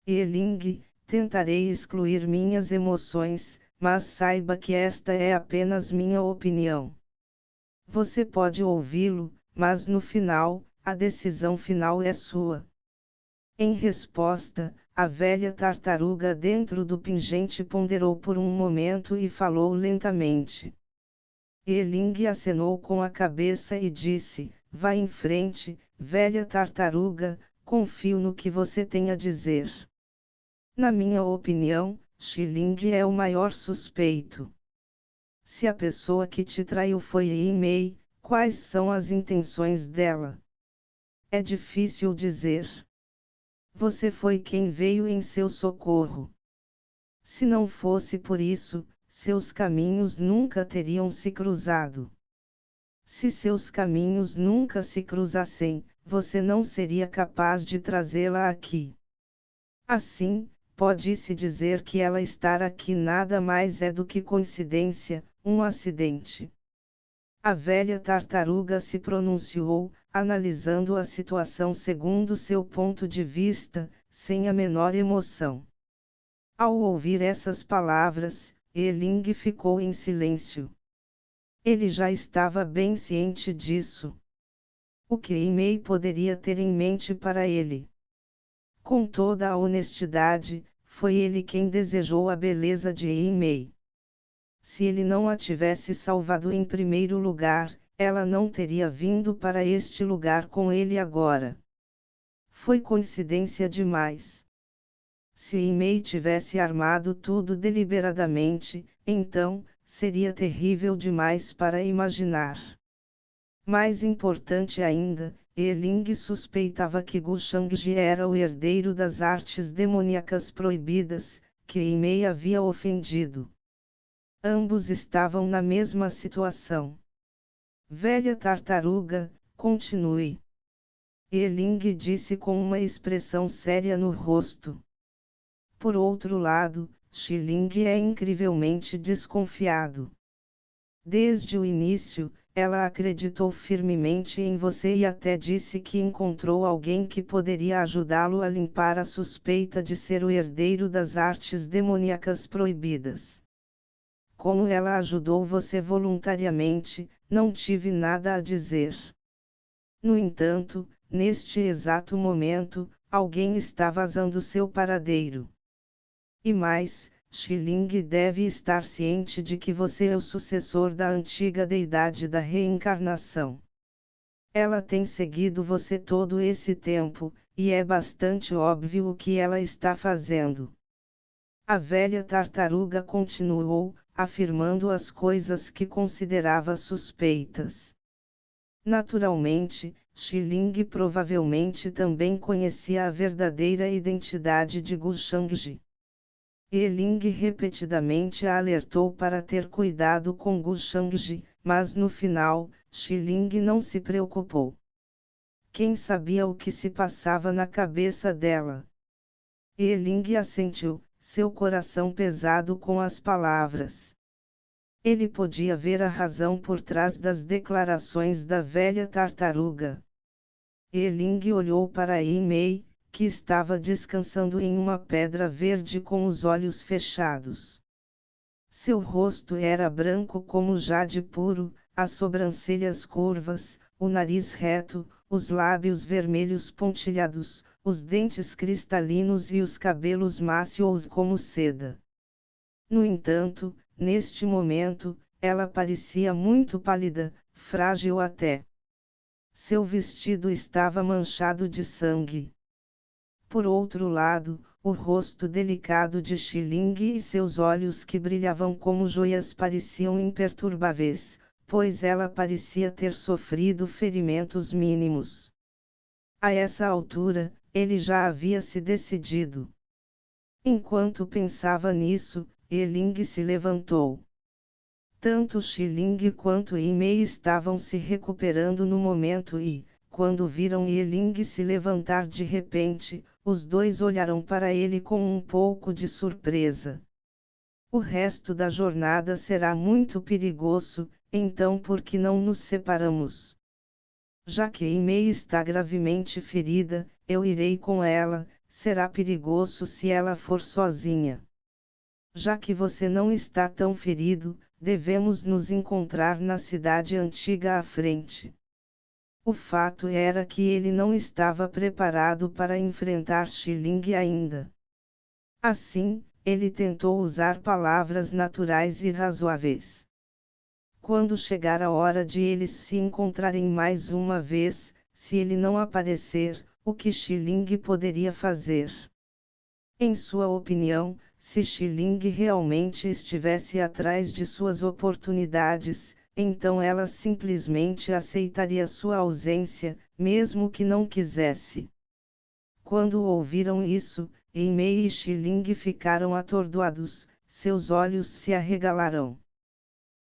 Yeling, tentarei excluir minhas emoções, mas saiba que esta é apenas minha opinião. Você pode ouvi-lo, mas no final, a decisão final é sua. Em resposta, a velha tartaruga dentro do pingente ponderou por um momento e falou lentamente. Yeling acenou com a cabeça e disse, vá em frente, velha tartaruga, confio no que você tem a dizer. Na minha opinião, Xiling é o maior suspeito. Se a pessoa que te traiu foi Yimei, quais são as intenções dela? É difícil dizer. Você foi quem veio em seu socorro. Se não fosse por isso, seus caminhos nunca teriam se cruzado. Se seus caminhos nunca se cruzassem, você não seria capaz de trazê-la aqui. Assim, pode-se dizer que ela estar aqui nada mais é do que coincidência, um acidente. A velha tartaruga se pronunciou, analisando a situação segundo seu ponto de vista, sem a menor emoção. Ao ouvir essas palavras, Yeling ficou em silêncio. Ele já estava bem ciente disso. O que Yimei poderia ter em mente para ele? Com toda a honestidade, foi ele quem desejou a beleza de Yimei. Se ele não a tivesse salvado em primeiro lugar, ela não teria vindo para este lugar com ele agora. Foi coincidência demais. Se Yimei tivesse armado tudo deliberadamente, então, seria terrível demais para imaginar. Mais importante ainda, Yeling suspeitava que Gu Shangji era o herdeiro das artes demoníacas proibidas, que Yimei havia ofendido. Ambos estavam na mesma situação. Velha tartaruga, continue. Yeling disse com uma expressão séria no rosto. Por outro lado, Xiling é incrivelmente desconfiado. Desde o início, ela acreditou firmemente em você e até disse que encontrou alguém que poderia ajudá-lo a limpar a suspeita de ser o herdeiro das artes demoníacas proibidas. Como ela ajudou você voluntariamente, não tive nada a dizer. No entanto, neste exato momento, alguém está vazando seu paradeiro. E mais, Xiling deve estar ciente de que você é o sucessor da antiga deidade da reencarnação. Ela tem seguido você todo esse tempo, e é bastante óbvio o que ela está fazendo. A velha tartaruga continuou, afirmando as coisas que considerava suspeitas. Naturalmente, Xiling provavelmente também conhecia a verdadeira identidade de Gu Shangji. Ling repetidamente a alertou para ter cuidado com Gu Shangji, mas no final, Xiling não se preocupou. Quem sabia o que se passava na cabeça dela? Ling assentiu, seu coração pesado com as palavras. Ele podia ver a razão por trás das declarações da velha tartaruga. Ling olhou para Mei, que estava descansando em uma pedra verde com os olhos fechados. Seu rosto era branco como jade puro, as sobrancelhas curvas, o nariz reto, os lábios vermelhos pontilhados, os dentes cristalinos e os cabelos mácios como seda. No entanto, neste momento, ela parecia muito pálida, frágil até. Seu vestido estava manchado de sangue. Por outro lado, o rosto delicado de Xiling e seus olhos que brilhavam como joias pareciam imperturbáveis, pois ela parecia ter sofrido ferimentos mínimos. A essa altura, ele já havia se decidido. Enquanto pensava nisso, Ling se levantou. Tanto Xiling quanto Mei estavam se recuperando no momento e, quando viram Ling se levantar de repente, os dois olharam para ele com um pouco de surpresa. O resto da jornada será muito perigoso, então por que não nos separamos? Já que Mei está gravemente ferida, eu irei com ela, será perigoso se ela for sozinha. Já que você não está tão ferido, devemos nos encontrar na cidade antiga à frente. O fato era que ele não estava preparado para enfrentar Xiling ainda. Assim, ele tentou usar palavras naturais e razoáveis. Quando chegar a hora de eles se encontrarem mais uma vez, se ele não aparecer, o que Xiling poderia fazer? Em sua opinião, se Xiling realmente estivesse atrás de suas oportunidades, então ela simplesmente aceitaria sua ausência, mesmo que não quisesse. Quando ouviram isso, Mei e Xiling ficaram atordoados, seus olhos se arregalaram.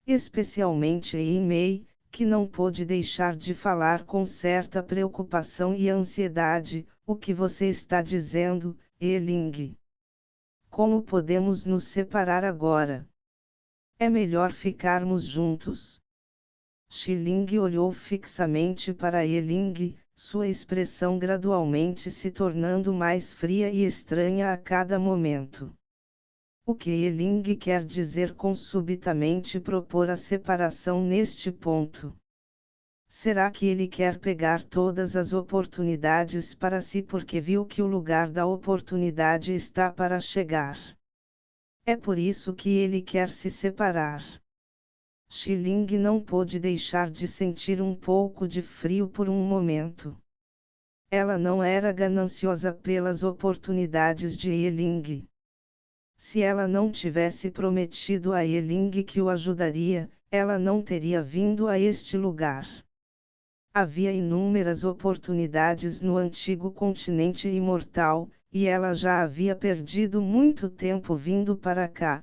Especialmente Mei, que não pôde deixar de falar com certa preocupação e ansiedade: o que você está dizendo, Ling? Como podemos nos separar agora? É melhor ficarmos juntos. Xiling olhou fixamente para Ling, sua expressão gradualmente se tornando mais fria e estranha a cada momento. O que Ling quer dizer com subitamente propor a separação neste ponto? Será que ele quer pegar todas as oportunidades para si porque viu que o lugar da oportunidade está para chegar? É por isso que ele quer se separar. Xiling não pôde deixar de sentir um pouco de frio por um momento. Ela não era gananciosa pelas oportunidades de Ling. Se ela não tivesse prometido a Ling que o ajudaria, ela não teria vindo a este lugar. Havia inúmeras oportunidades no antigo continente imortal, e ela já havia perdido muito tempo vindo para cá.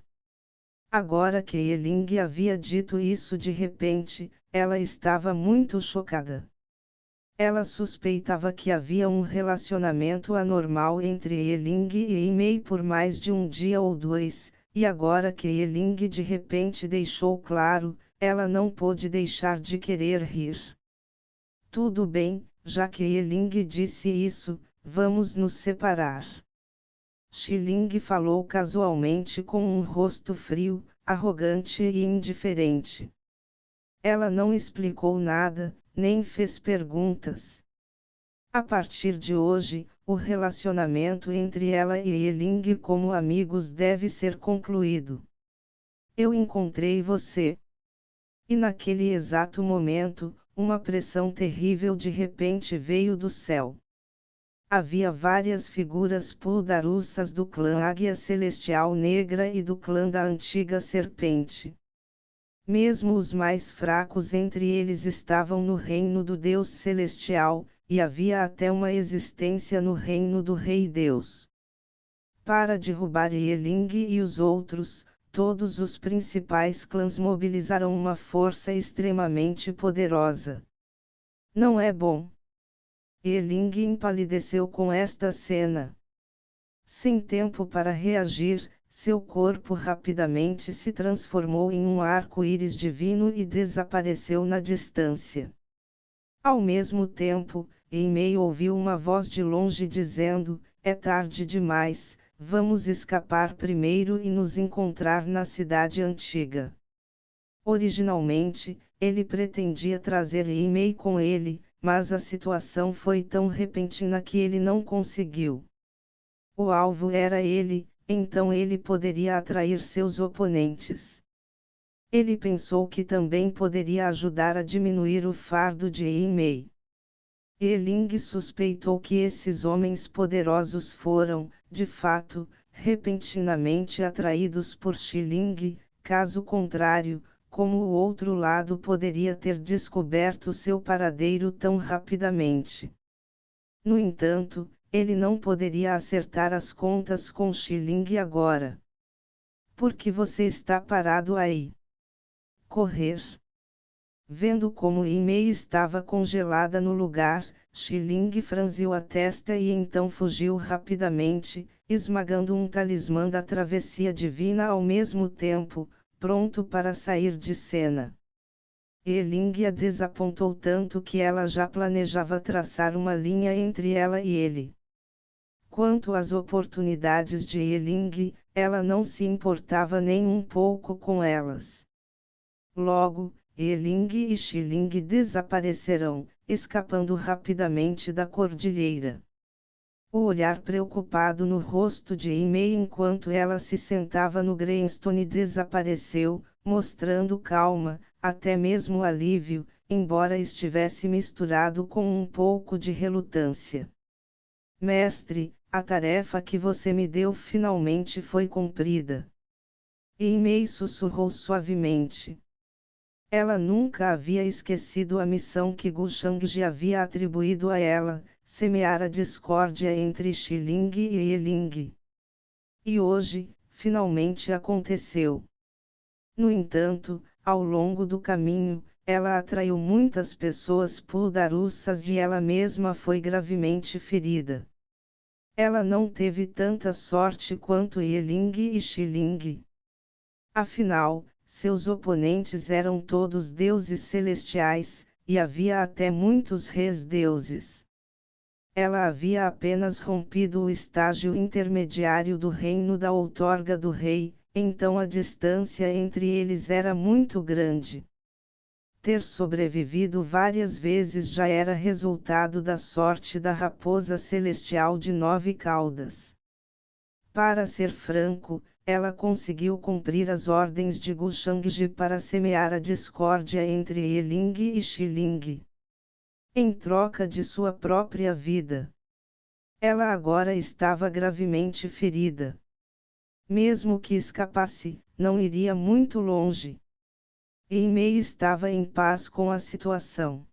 Agora que Ling havia dito isso de repente, ela estava muito chocada. Ela suspeitava que havia um relacionamento anormal entre Ling e Mei por mais de um dia ou dois, e agora que Ling de repente deixou claro, ela não pôde deixar de querer rir. Tudo bem, já que Ling disse isso, vamos nos separar. Xiling falou casualmente com um rosto frio, arrogante e indiferente. Ela não explicou nada, nem fez perguntas. A partir de hoje, o relacionamento entre ela e Ling como amigos deve ser concluído. Eu encontrei você. E naquele exato momento, uma pressão terrível de repente veio do céu. Havia várias figuras puldarussas do clã Águia Celestial Negra e do clã da Antiga Serpente. Mesmo os mais fracos entre eles estavam no reino do Deus Celestial, e havia até uma existência no reino do Rei Deus. Para derrubar Yeling e os outros, todos os principais clãs mobilizaram uma força extremamente poderosa. Não é bom. Yeling empalideceu com esta cena. Sem tempo para reagir, seu corpo rapidamente se transformou em um arco-íris divino e desapareceu na distância. Ao mesmo tempo, Mei ouviu uma voz de longe dizendo: "É tarde demais, vamos escapar primeiro e nos encontrar na cidade antiga." Originalmente, ele pretendia trazer Mei com ele, mas a situação foi tão repentina que ele não conseguiu. O alvo era ele, então ele poderia atrair seus oponentes. Ele pensou que também poderia ajudar a diminuir o fardo de Mei. Yeling suspeitou que esses homens poderosos foram, de fato, repentinamente atraídos por Xiling, caso contrário, como o outro lado poderia ter descoberto seu paradeiro tão rapidamente. No entanto, ele não poderia acertar as contas com Xiling agora. "Por que você está parado aí?" "Correr." Vendo como Mei estava congelada no lugar, Xiling franziu a testa e então fugiu rapidamente, esmagando um talismã da travessia divina ao mesmo tempo, pronto para sair de cena. Yeling a desapontou tanto que ela já planejava traçar uma linha entre ela e ele. Quanto às oportunidades de Yeling, ela não se importava nem um pouco com elas. Logo, Yeling e Xiling desaparecerão, escapando rapidamente da cordilheira. O olhar preocupado no rosto de Mei enquanto ela se sentava no Greenstone desapareceu, mostrando calma, até mesmo alívio, embora estivesse misturado com um pouco de relutância. "Mestre, a tarefa que você me deu finalmente foi cumprida." Mei sussurrou suavemente. Ela nunca havia esquecido a missão que Gu Shangji havia atribuído a ela, semear a discórdia entre Xiling e Yeling. E hoje, finalmente aconteceu. No entanto, ao longo do caminho, ela atraiu muitas pessoas puldarussas e ela mesma foi gravemente ferida. Ela não teve tanta sorte quanto Yeling e Xiling. Afinal, seus oponentes eram todos deuses celestiais, e havia até muitos reis-deuses. Ela havia apenas rompido o estágio intermediário do reino da outorga do rei, então a distância entre eles era muito grande. Ter sobrevivido várias vezes já era resultado da sorte da raposa celestial de 9 caudas. Para ser franco, ela conseguiu cumprir as ordens de Gu Shangji para semear a discórdia entre Yeling e Xiling. Em troca de sua própria vida. Ela agora estava gravemente ferida. Mesmo que escapasse, não iria muito longe. Mei estava em paz com a situação.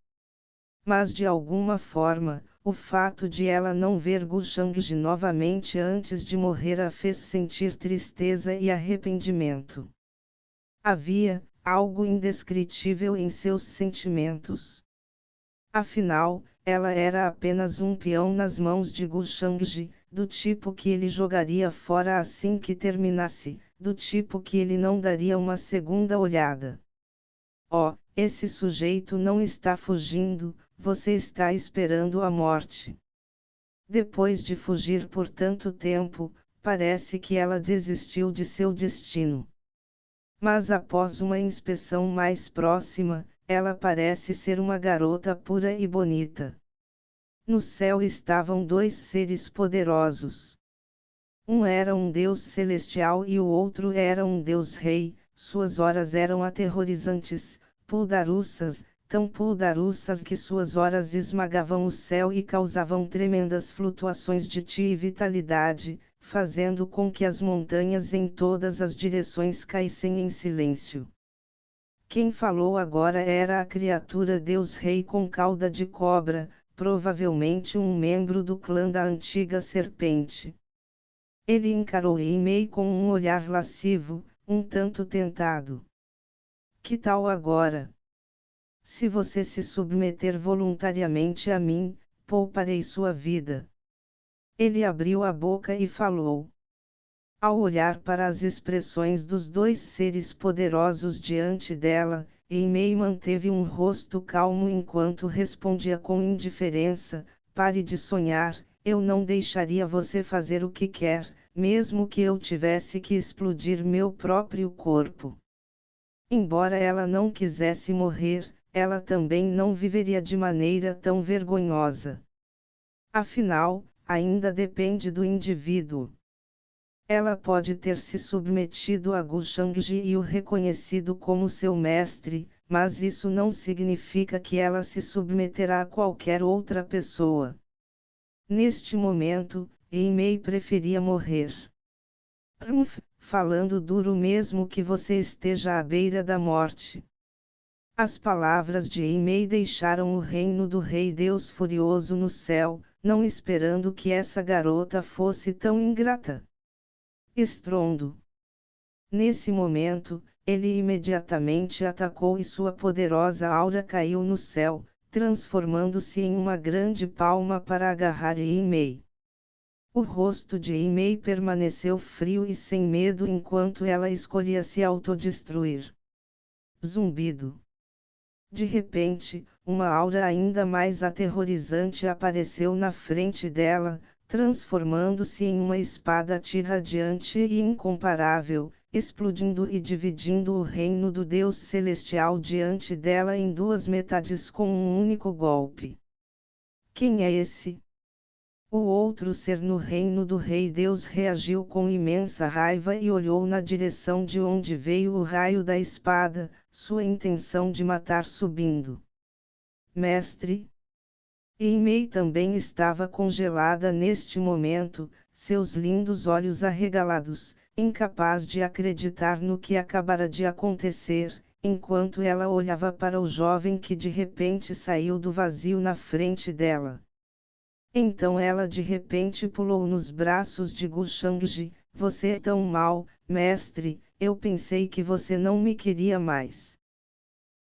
Mas de alguma forma, o fato de ela não ver Gu Shangji novamente antes de morrer a fez sentir tristeza e arrependimento. Havia algo indescritível em seus sentimentos. Afinal, ela era apenas um peão nas mãos de Gu Shangji, do tipo que ele jogaria fora assim que terminasse, do tipo que ele não daria uma segunda olhada. "Oh, esse sujeito não está fugindo, você está esperando a morte." Depois de fugir por tanto tempo, parece que ela desistiu de seu destino. Mas após uma inspeção mais próxima, ela parece ser uma garota pura e bonita. No céu estavam 2 seres poderosos. Um era um deus celestial e o outro era um deus rei, suas horas eram aterrorizantes, puldarussas, tão puldarussas que suas horas esmagavam o céu e causavam tremendas flutuações de chi e vitalidade, fazendo com que as montanhas em todas as direções caíssem em silêncio. Quem falou agora era a criatura Deus-Rei com cauda de cobra, provavelmente um membro do clã da antiga serpente. Ele encarou Imei com um olhar lascivo, um tanto tentado. Que tal agora? Se você se submeter voluntariamente a mim, pouparei sua vida. Ele abriu a boca e falou. Ao olhar para as expressões dos dois seres poderosos diante dela, Imei manteve um rosto calmo enquanto respondia com indiferença: pare de sonhar, eu não deixaria você fazer o que quer, mesmo que eu tivesse que explodir meu próprio corpo. Embora ela não quisesse morrer, ela também não viveria de maneira tão vergonhosa. Afinal, ainda depende do indivíduo. Ela pode ter se submetido a Gu Shangji e o reconhecido como seu mestre, mas isso não significa que ela se submeterá a qualquer outra pessoa. Neste momento, Imei preferia morrer. Falando duro mesmo que você esteja à beira da morte. As palavras de Imei deixaram o reino do Rei Deus furioso no céu, não esperando que essa garota fosse tão ingrata. Estrondo. Nesse momento, ele imediatamente atacou e sua poderosa aura caiu no céu, transformando-se em uma grande palma para agarrar Imei. O rosto de Imei permaneceu frio e sem medo enquanto ela escolhia se autodestruir. Zumbido. De repente, uma aura ainda mais aterrorizante apareceu na frente dela, transformando-se em uma espada tirradiante e incomparável, explodindo e dividindo o reino do Deus Celestial diante dela em duas metades com um único golpe. Quem é esse? O outro ser no reino do Rei Deus reagiu com imensa raiva e olhou na direção de onde veio o raio da espada, sua intenção de matar subindo. Mestre? Imei também estava congelada neste momento, seus lindos olhos arregalados, incapaz de acreditar no que acabara de acontecer, enquanto ela olhava para o jovem que de repente saiu do vazio na frente dela. Então ela de repente pulou nos braços de Gu Shangji. Você é tão mau, mestre, eu pensei que você não me queria mais.